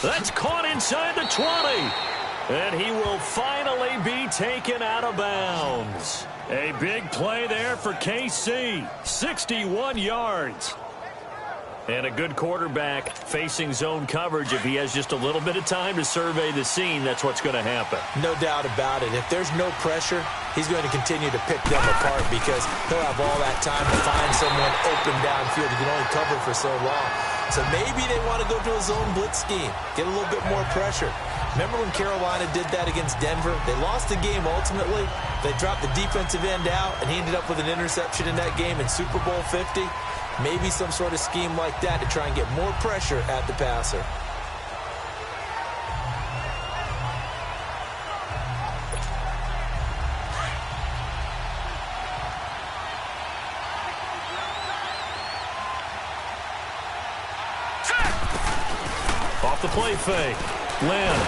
That's caught inside the 20. And he will finally be taken out of bounds. A big play there for KC. 61 yards. And a good quarterback facing zone coverage. If he has just a little bit of time to survey the scene, that's what's going to happen. No doubt about it. If there's no pressure, he's going to continue to pick them apart because he'll have all that time to find someone open downfield. He can only cover for so long. So maybe they want to go to a zone blitz scheme, get a little bit more pressure. Remember when Carolina did that against Denver? They lost the game ultimately. They dropped the defensive end out, and he ended up with an interception in that game in Super Bowl 50. Maybe some sort of scheme like that to try and get more pressure at the passer. Off the play fake. Lynn,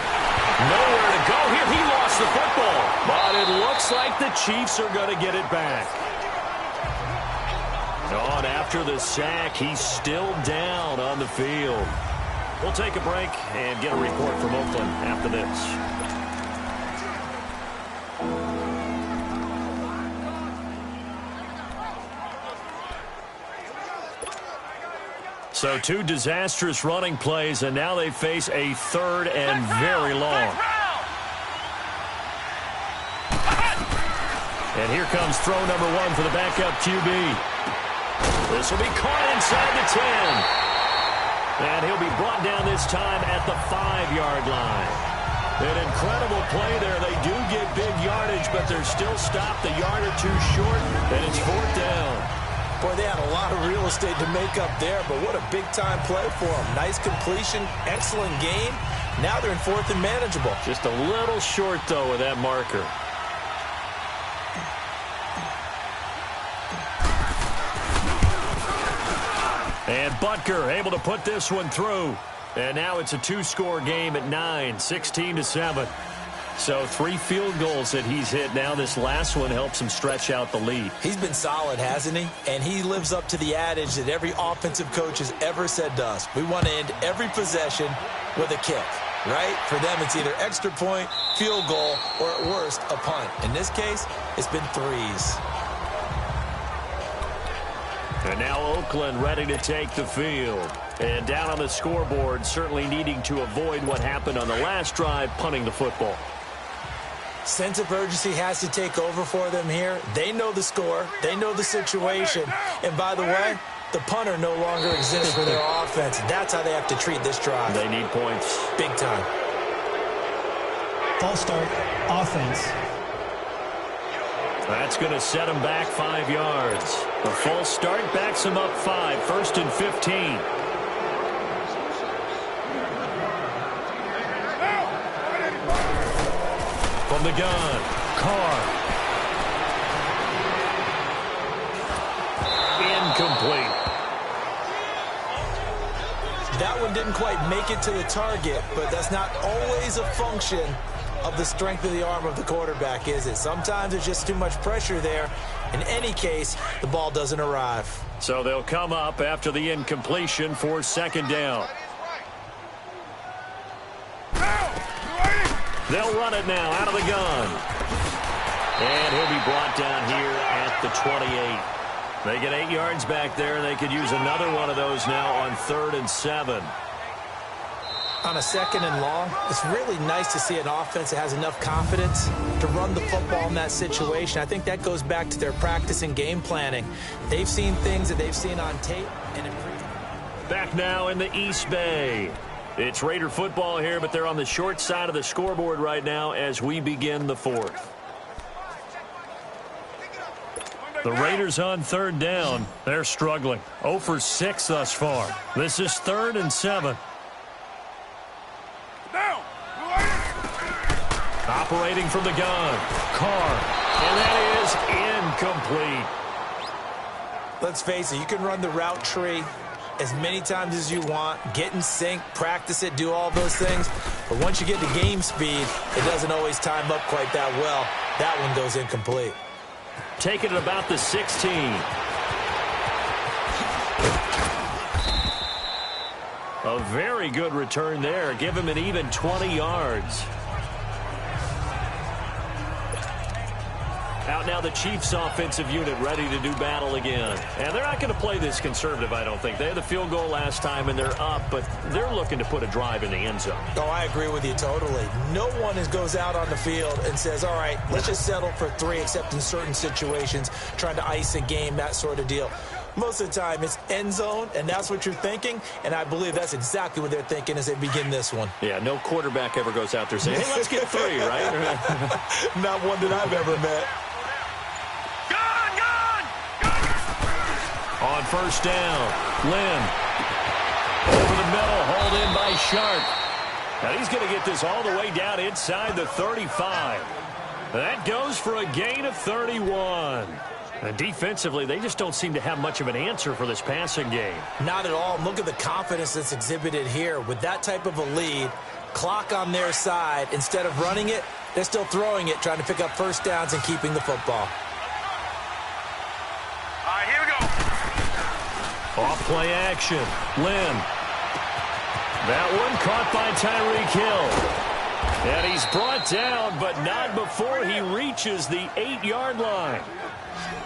nowhere to go here. He lost the football. But it looks like the Chiefs are going to get it back. On after the sack, he's still down on the field. We'll take a break and get a report from Oakland after this. So 2 disastrous running plays, and now they face a third and very long. And here comes throw number 1 for the backup QB. This will be caught inside the 10. And he'll be brought down this time at the 5-yard line. An incredible play there. They do get big yardage, but they're still stopped a yard or 2 short, and it's 4th down. Boy, they had a lot of real estate to make up there, but what a big-time play for them. Nice completion, excellent game. Now they're in 4th and manageable. Just a little short, though, with that marker. And Butker able to put this one through. And now it's a 2-score game at 9, 16-7. So 3 field goals that he's hit now. This last one helps him stretch out the lead. He's been solid, hasn't he? And he lives up to the adage that every offensive coach has ever said to us. We want to end every possession with a kick, right? For them, it's either extra point, field goal, or at worst, a punt. In this case, it's been 3s. And now Oakland ready to take the field. And down on the scoreboard, certainly needing to avoid what happened on the last drive, punting the football. Sense of urgency has to take over for them here. They know the score. They know the situation. And by the way, the punter no longer exists for their offense. That's how they have to treat this drive. They need points. Big time. False start, offense. That's going to set him back 5 yards. A false start backs him up 5, 1st and 15. From the gun, Carr. Incomplete. That one didn't quite make it to the target, but that's not always a function of the strength of the arm of the quarterback, is it? Sometimes there's just too much pressure there. In any case, the ball doesn't arrive. So they'll come up after the incompletion for 2nd down. They'll run it now out of the gun. And he'll be brought down here at the 28. They get 8 yards back there. They could use another one of those now on 3rd and 7. On a 2nd and long, it's really nice to see an offense that has enough confidence to run the football in that situation. I think that goes back to their practice and game planning. They've seen things that they've seen on tape and improved. Back now in the East Bay. It's Raider football here, but they're on the short side of the scoreboard right now as we begin the 4th. The Raiders on 3rd down. They're struggling. 0 for 6 thus far. This is 3rd and 7. Operating from the gun, Carr, and that is incomplete. Let's face it, you can run the route tree as many times as you want, get in sync, practice it, do all those things. But once you get to game speed, it doesn't always time up quite that well. That one goes incomplete. Taking it about the 16. A very good return there. Give him an even 20 yards. Out now the Chiefs offensive unit ready to do battle again. And they're not going to play this conservative, I don't think. They had the field goal last time and they're up, but they're looking to put a drive in the end zone. Oh, I agree with you totally. No one goes out on the field and says, all right, let's just settle for 3, except in certain situations, trying to ice a game, that sort of deal. Most of the time, it's end zone, and that's what you're thinking, and I believe that's exactly what they're thinking as they begin this one. Yeah, no quarterback ever goes out there saying, hey, let's get 3, right? Not one that I've ever met. On 1st down, Lynn. Over the middle, hauled in by Sharp. Now he's going to get this all the way down inside the 35. That goes for a gain of 31. And defensively, they just don't seem to have much of an answer for this passing game. Not at all. Look at the confidence that's exhibited here. With that type of a lead, clock on their side, instead of running it, they're still throwing it, trying to pick up 1st downs and keeping the football. All right, here we go. Off play action. Lynn. That one caught by Tyreek Hill. And he's brought down, but not before he reaches the 8-yard line.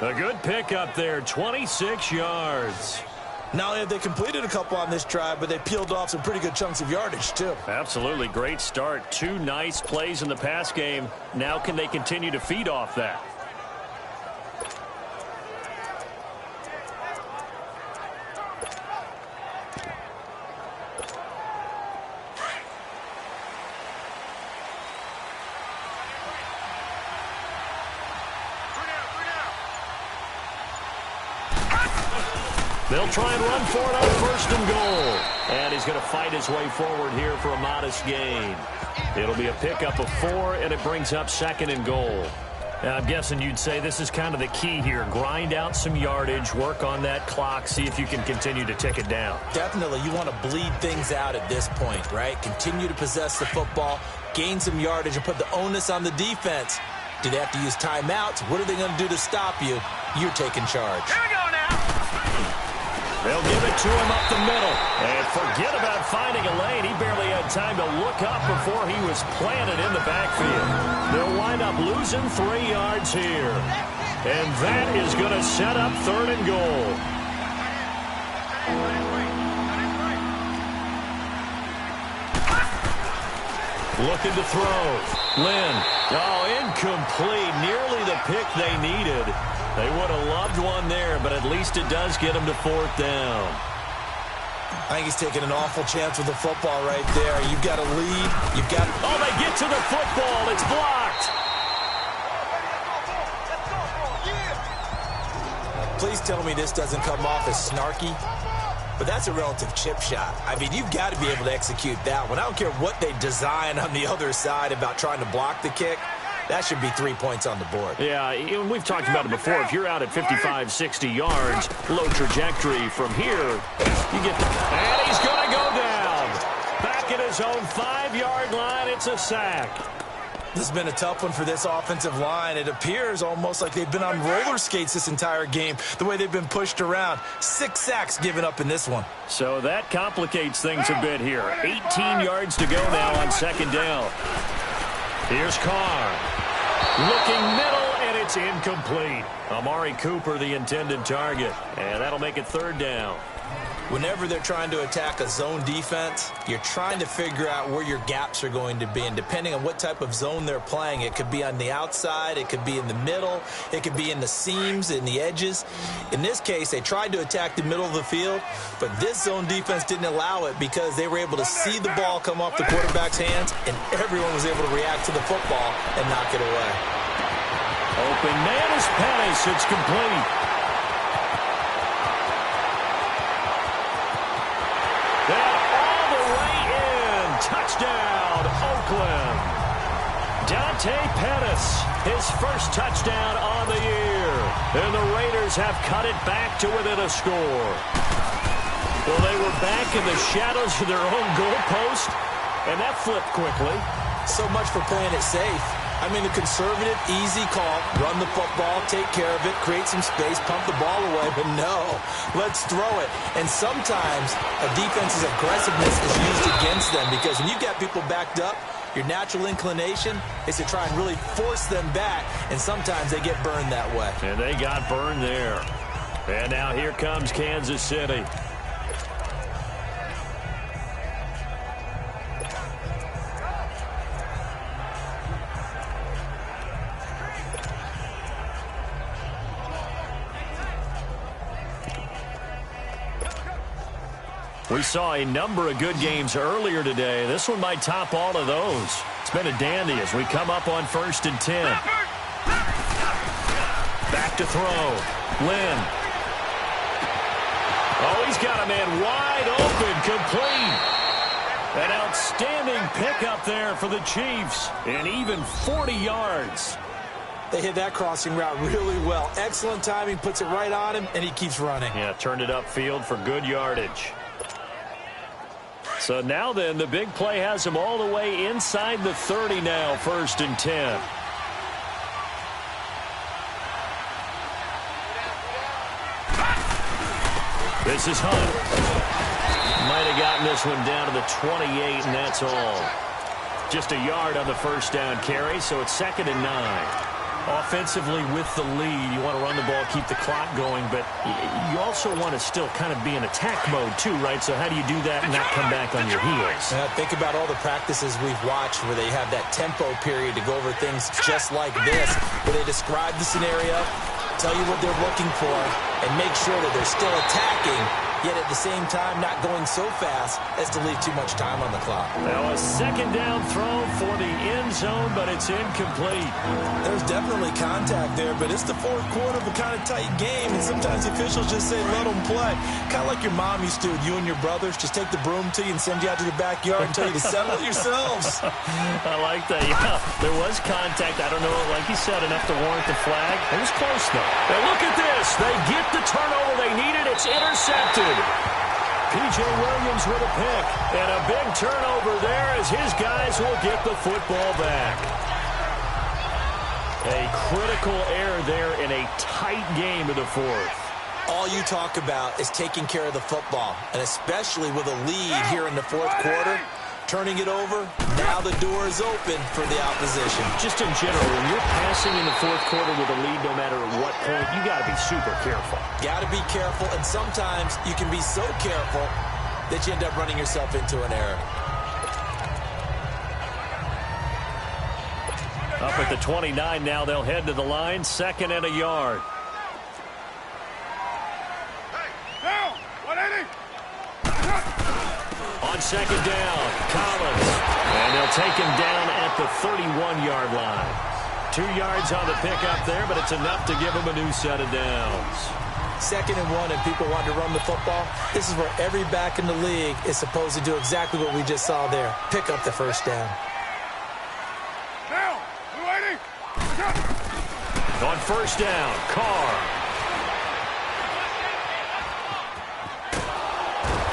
A good pickup there, 26 yards. Not only have they completed a couple on this drive, but they peeled off some pretty good chunks of yardage, too. Absolutely. Great start. 2 nice plays in the pass game. Now can they continue to feed off that? They'll try and run for it on 1st and goal. And he's going to fight his way forward here for a modest gain. It'll be a pickup of 4, and it brings up 2nd and goal. Now, I'm guessing you'd say this is kind of the key here. Grind out some yardage, work on that clock, see if you can continue to tick it down. Definitely, you want to bleed things out at this point, right? Continue to possess the football, gain some yardage, and put the onus on the defense. Do they have to use timeouts? What are they going to do to stop you? You're taking charge. Here we go now. They'll give it to him up the middle. And forget about finding a lane. He barely had time to look up before he was planted in the backfield. They'll wind up losing 3 yards here. And that is going to set up 3rd and goal. Looking to throw. Lynn. Oh, incomplete. Nearly the pick they needed. They would have loved one there, but at least it does get them to 4th down. I think he's taking an awful chance with the football right there. You've got to lead. You've got. Oh, they get to the football. It's blocked. Please tell me this doesn't come off as snarky, but that's a relative chip shot. I mean, you've got to be able to execute that one. I don't care what they design on the other side about trying to block the kick. That should be 3 points on the board. Yeah, and we've talked about it before. If you're out at 55, 60 yards, low trajectory from here, you get... And he's going to go down. Back at his own 5-yard line, it's a sack. This has been a tough one for this offensive line. It appears almost like they've been on roller skates this entire game, the way they've been pushed around. 6 sacks given up in this one. So that complicates things a bit here. 18 yards to go now on 2nd down. Here's Carr. Looking middle, and it's incomplete. Amari Cooper, the intended target. And that'll make it 3rd down. Whenever they're trying to attack a zone defense, you're trying to figure out where your gaps are going to be. And depending on what type of zone they're playing, it could be on the outside, it could be in the middle, it could be in the seams, in the edges. In this case, they tried to attack the middle of the field, but this zone defense didn't allow it because they were able to see the ball come off the quarterback's hands, and everyone was able to react to the football and knock it away. Open man is Pettis. It's complete. Touchdown, Oakland. Dante Pettis, his first touchdown on the year. And the Raiders have cut it back to within a score. Well, they were back in the shadows of their own goalpost, and that flipped quickly. So much for playing it safe. I mean, the conservative, easy call, run the football, take care of it, create some space, pump the ball away, but no, let's throw it. And sometimes a defense's aggressiveness is used against them because when you've got people backed up, your natural inclination is to try and really force them back, and sometimes they get burned that way. And they got burned there. And now here comes Kansas City. We saw a number of good games earlier today. This one might top all of those. It's been a dandy as we come up on 1st and 10. Back to throw. Lynn. Oh, he's got a man wide open, complete. An outstanding pickup there for the Chiefs. And even 40 yards. They hit that crossing route really well. Excellent timing, puts it right on him, and he keeps running. Yeah, turned it upfield for good yardage. So now then, the big play has him all the way inside the 30 now, 1st and 10. This is Hunt. Might have gotten this one down to the 28, and that's all. Just a yard on the 1st down carry, so it's 2nd and 9. Offensively with the lead, you want to run the ball, keep the clock going, but you also also want to still kind of be in attack mode too, right? So how do you do that and not come back on your heels? Think about all the practices we've watched where they have that tempo period to go over things just like this, where they describe the scenario, tell you what they're looking for, and make sure that they're still attacking, yet at the same time not going so fast as to leave too much time on the clock. Now a second down throw for the end zone, but it's incomplete. There's definitely contact there, but it's the fourth quarter of a kind of tight game, and sometimes the officials just say, let them play. Kind of like your mom used to with you and your brothers. Just take the broom to you and send you out to the backyard and tell you to settle it yourselves. I like that. Yeah, there was contact. I don't know, like you said, enough to warrant the flag. It was close, though. And look at this. They get the turnover they needed. It's intercepted. P.J. Williams with a pick. And a big turnover there as his guys will get the football back. A critical error there in a tight game of the fourth. All you talk about is taking care of the football, and especially with a lead here in the fourth quarter, turning it over, now the door is open for the opposition. Just in general, when you're passing in the fourth quarter with a lead, no matter at what point, you got to be super careful. Got to be careful, and sometimes you can be so careful that you end up running yourself into an error. Up at the 29 now, they'll head to the line, 2nd and a yard. On 2nd down, Collins. And they'll take him down at the 31-yard line. 2 yards on the pickup there, but it's enough to give him a new set of downs. 2nd and 1, and people want to run the football. This is where every back in the league is supposed to do exactly what we just saw there. Pick up the first down. On 1st down, Carr.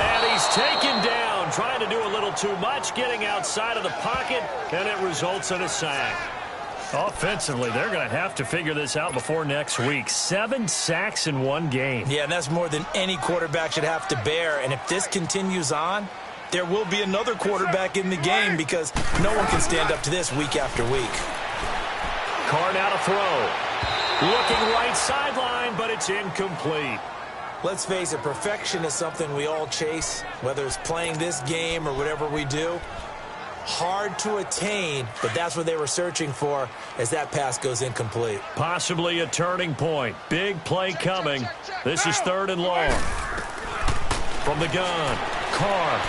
And he's taken down, trying to do a little too much, getting outside of the pocket, and it results in a sack. Offensively, they're going to have to figure this out before next week. 7 sacks in one game. Yeah, and that's more than any quarterback should have to bear. And if this continues on, there will be another quarterback in the game because no one can stand up to this week after week. Carr now to throw. Looking right sideline, but it's incomplete. Let's face it, perfection is something we all chase, whether it's playing this game or whatever we do. Hard to attain, but that's what they were searching for as that pass goes incomplete. Possibly a turning point. Big play coming. This is 3rd and long. From the gun, Carr.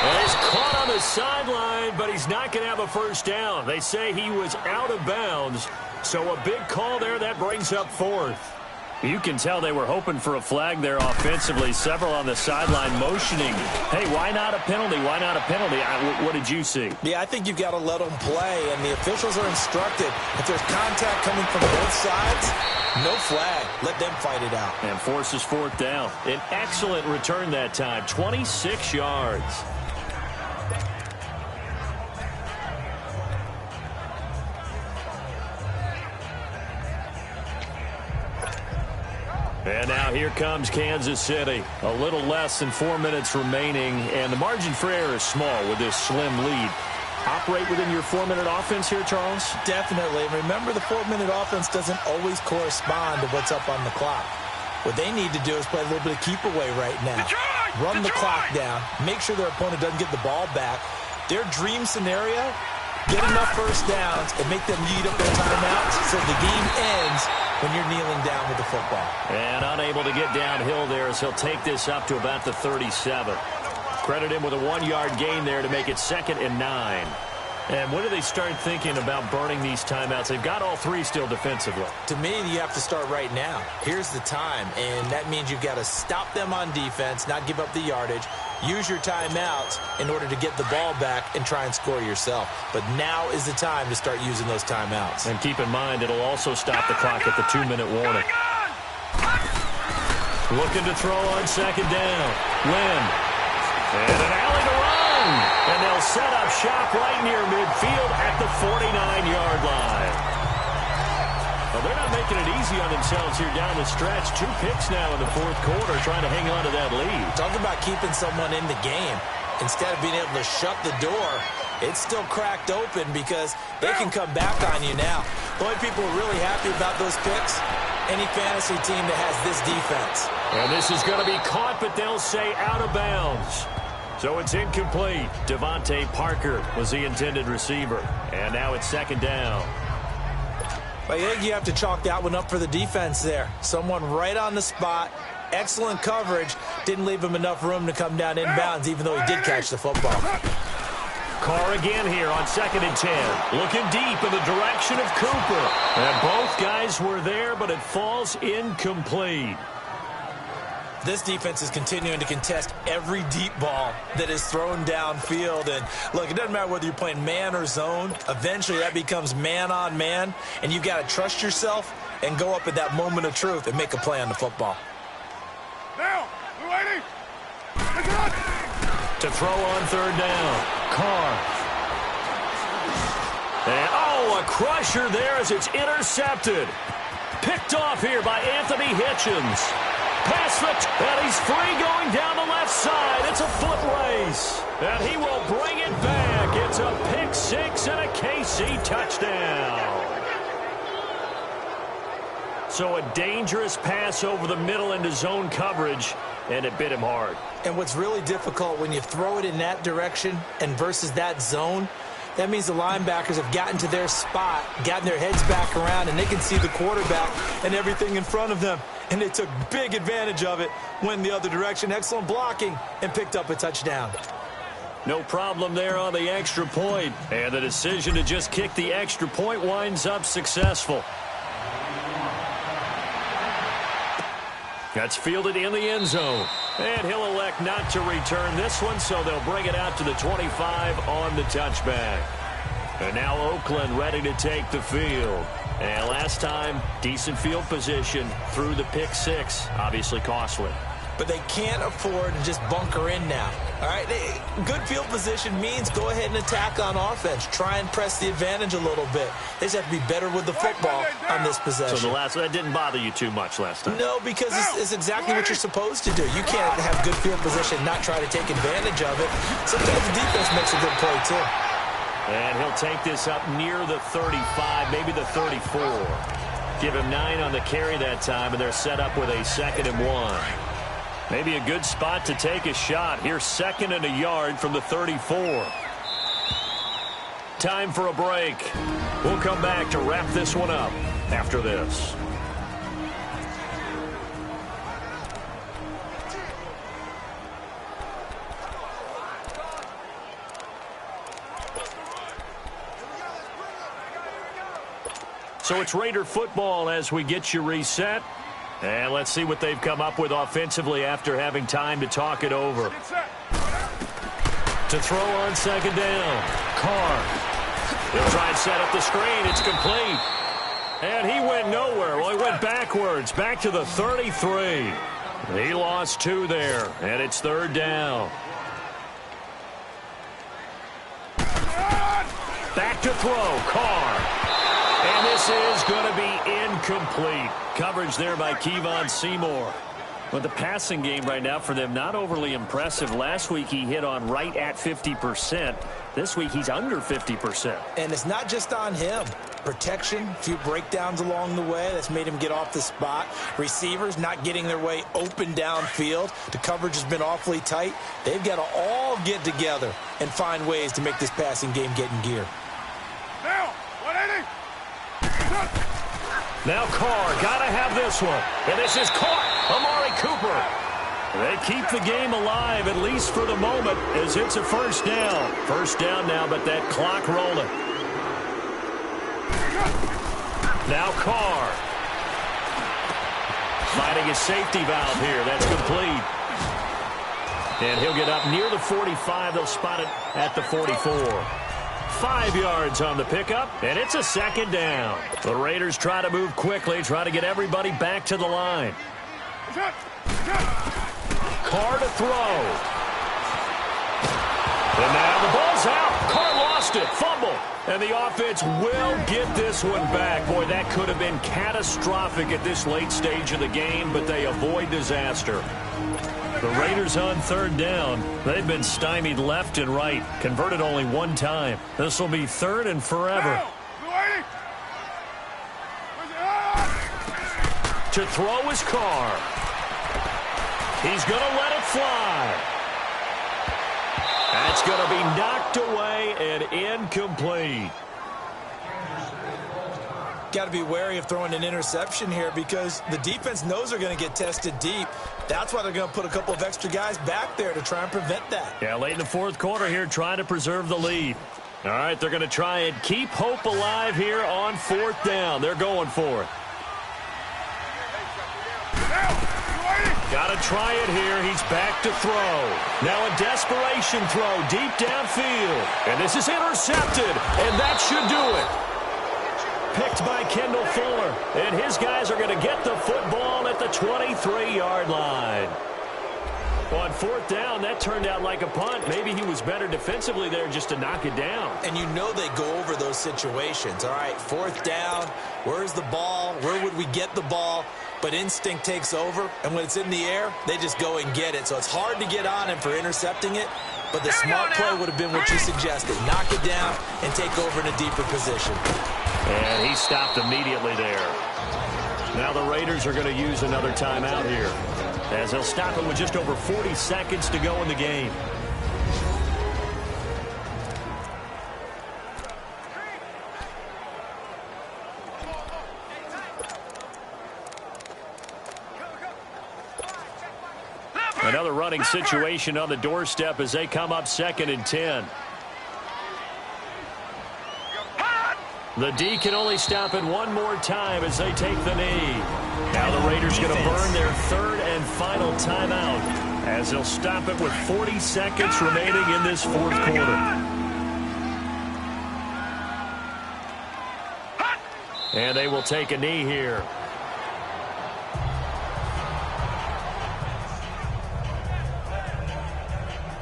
Well, he's caught on the sideline, but he's not going to have a first down. They say he was out of bounds, so a big call there that brings up 4th. You can tell they were hoping for a flag there offensively. Several on the sideline motioning. Hey, why not a penalty? Why not a penalty? What did you see? Yeah, I think you've got to let them play, and the officials are instructed. If there's contact coming from both sides, no flag. Let them fight it out. And forces 4th down. An excellent return that time. 26 yards. And now here comes Kansas City. A little less than 4 minutes remaining, and the margin for error is small with this slim lead. Operate within your 4-minute offense here, Charles? Definitely. Remember, the 4-minute offense doesn't always correspond to what's up on the clock. What they need to do is play a little bit of keep away right now. Run the clock down. Make sure their opponent doesn't get the ball back. Their dream scenario, get enough first downs and make them eat up their timeouts so the game ends when you're kneeling down with the football. And unable to get downhill there as he'll take this up to about the 37. Credit him with a 1-yard gain there to make it 2nd and 9. And when do they start thinking about burning these timeouts? They've got all 3 still defensively. To me, you have to start right now. Here's the time, and that means you've got to stop them on defense, not give up the yardage, use your timeouts in order to get the ball back and try and score yourself. But now is the time to start using those timeouts. And keep in mind, it'll also stop the clock at the 2-minute warning. Looking to throw on 2nd down. Lynn. And an alley to run. And they'll set up shop right near midfield at the 49-yard line. Well, they're not making it easy on themselves here down the stretch. 2 picks now in the fourth quarter, trying to hang on to that lead. Talk about keeping someone in the game. Instead of being able to shut the door, it's still cracked open because they can come back on you now. The only people who are really happy about those picks, any fantasy team that has this defense. And this is going to be caught, but they'll say out of bounds. So it's incomplete. Devontae Parker was the intended receiver. And now it's second down. I think you have to chalk that one up for the defense there. Someone right on the spot. Excellent coverage. Didn't leave him enough room to come down inbounds, even though he did catch the football. Carr again here on 2nd and 10. Looking deep in the direction of Cooper. And both guys were there, but it falls incomplete. This defense is continuing to contest every deep ball that is thrown downfield. And, look, it doesn't matter whether you're playing man or zone. Eventually, that becomes man on man. And you've got to trust yourself and go up at that moment of truth and make a play on the football. Now, we're waiting. To throw on 3rd down. Carr. And, a crusher there as it's intercepted. Picked off here by Anthony Hitchens. Pass and he's free going down the left side. It's a foot race. And he will bring it back. It's a pick six and a KC touchdown. So a dangerous pass over the middle into zone coverage, and it bit him hard. And what's really difficult when you throw it in that direction and versus that zone, that means the linebackers have gotten to their spot, gotten their heads back around, and they can see the quarterback and everything in front of them. And they took big advantage of it, went the other direction. Excellent blocking, and picked up a touchdown. No problem there on the extra point. And the decision to just kick the extra point winds up successful. That's fielded in the end zone. And he'll elect not to return this one, so they'll bring it out to the 25 on the touchback. And now Oakland ready to take the field. And last time, decent field position through the pick six. Obviously costly. But they can't afford to just bunker in now. All right, good field position means go ahead and attack on offense. Try and press the advantage a little bit. They just have to be better with the football on this possession. So that didn't bother you too much last time? No, because it's exactly what you're supposed to do. You can't have good field position and not try to take advantage of it. Sometimes the defense makes a good play, too. And he'll take this up near the 35, maybe the 34. Give him 9 on the carry that time, and they're set up with a 2nd and 1. Maybe a good spot to take a shot. Here's 2nd and a yard from the 34. Time for a break. We'll come back to wrap this one up after this. So it's Raider football as we get you reset. And let's see what they've come up with offensively after having time to talk it over. To throw on 2nd down. Carr. He'll try and set up the screen. It's complete. And he went nowhere. Well, he went backwards. Back to the 33. He lost 2 there. And it's 3rd down. Back to throw. Carr. And this is going to be incomplete. Coverage there by Kevon Seymour. But the passing game right now for them, not overly impressive. Last week he hit on right at 50%. This week he's under 50%. And it's not just on him. Protection, a few breakdowns along the way. That's made him get off the spot. Receivers not getting their way open downfield. The coverage has been awfully tight. They've got to all get together and find ways to make this passing game get in gear. Now, 180. Now Carr, got to have this one. And this is caught. Amari Cooper. They keep the game alive, at least for the moment, as it's a 1st down. 1st down now, but that clock rolling. Now Carr. Finding his safety valve here. That's complete. And he'll get up near the 45. They'll spot it at the 44. 5 yards on the pickup, and it's a 2nd down. The Raiders try to move quickly, try to get everybody back to the line. Carr to throw. And now the ball's out. Carr lost it. Fumble. And the offense will get this one back. Boy, that could have been catastrophic at this late stage of the game, but they avoid disaster. The Raiders on 3rd down. They've been stymied left and right. Converted only 1 time. This will be 3rd and forever. to throw his car. He's going to let it fly. That's going to be knocked away and incomplete. Got to be wary of throwing an interception here because the defense knows they're going to get tested deep. That's why they're going to put a couple of extra guys back there to try and prevent that. Yeah, late in the fourth quarter here, trying to preserve the lead. All right, they're going to try and keep hope alive here on fourth down. They're going for it. Got to try it here. He's back to throw. Now a desperation throw deep downfield. And this is intercepted, and that should do it. Picked by Kendall Fuller. And his guys are going to get the football at the 23-yard line. On fourth down, that turned out like a punt. Maybe he was better defensively there just to knock it down. And you know they go over those situations. All right, fourth down, where's the ball? Where would we get the ball? But instinct takes over, and when it's in the air, they just go and get it. So it's hard to get on him for intercepting it, but the smart play would have been what you suggested. Knock it down and take over in a deeper position. And he stopped immediately there. Now the Raiders are going to use another timeout here, as they'll stop it with just over 40 seconds to go in the game. Another running situation on the doorstep as they come up 2nd and 10. The D can only stop it one more time as they take the knee. Now the Raiders going to burn their third and final timeout as they'll stop it with 40 seconds remaining in this fourth quarter. And they will take a knee here.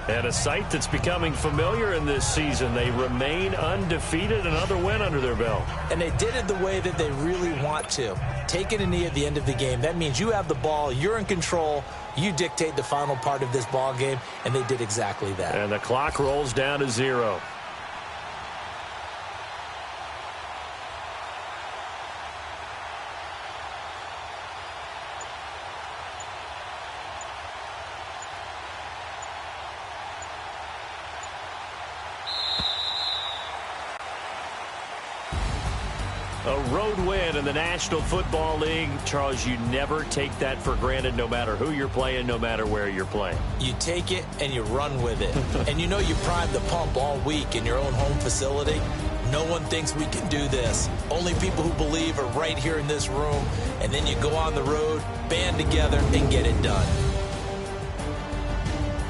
And a sight that's becoming familiar in this season. They remain undefeated, another win under their belt. And they did it the way that they really want to. Taking a knee at the end of the game, that means you have the ball, you're in control, you dictate the final part of this ball game, and they did exactly that. And the clock rolls down to 0. A road win in the National Football League. Charles, you never take that for granted no matter who you're playing, no matter where you're playing. You take it and you run with it. And you know you primed the pump all week in your own home facility. No one thinks we can do this. Only people who believe are right here in this room. And then you go on the road, band together, and get it done.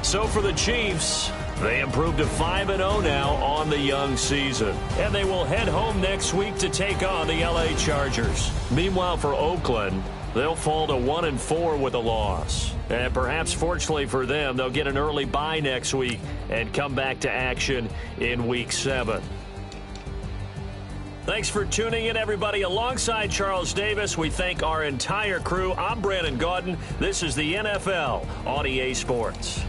So for the Chiefs, they improved to 5-0 now on the young season. And they will head home next week to take on the LA Chargers. Meanwhile, for Oakland, they'll fall to 1-4 with a loss. And perhaps fortunately for them, they'll get an early bye next week and come back to action in Week 7. Thanks for tuning in, everybody. Alongside Charles Davis, we thank our entire crew. I'm Brandon Gaudin. This is the NFL on EA Sports.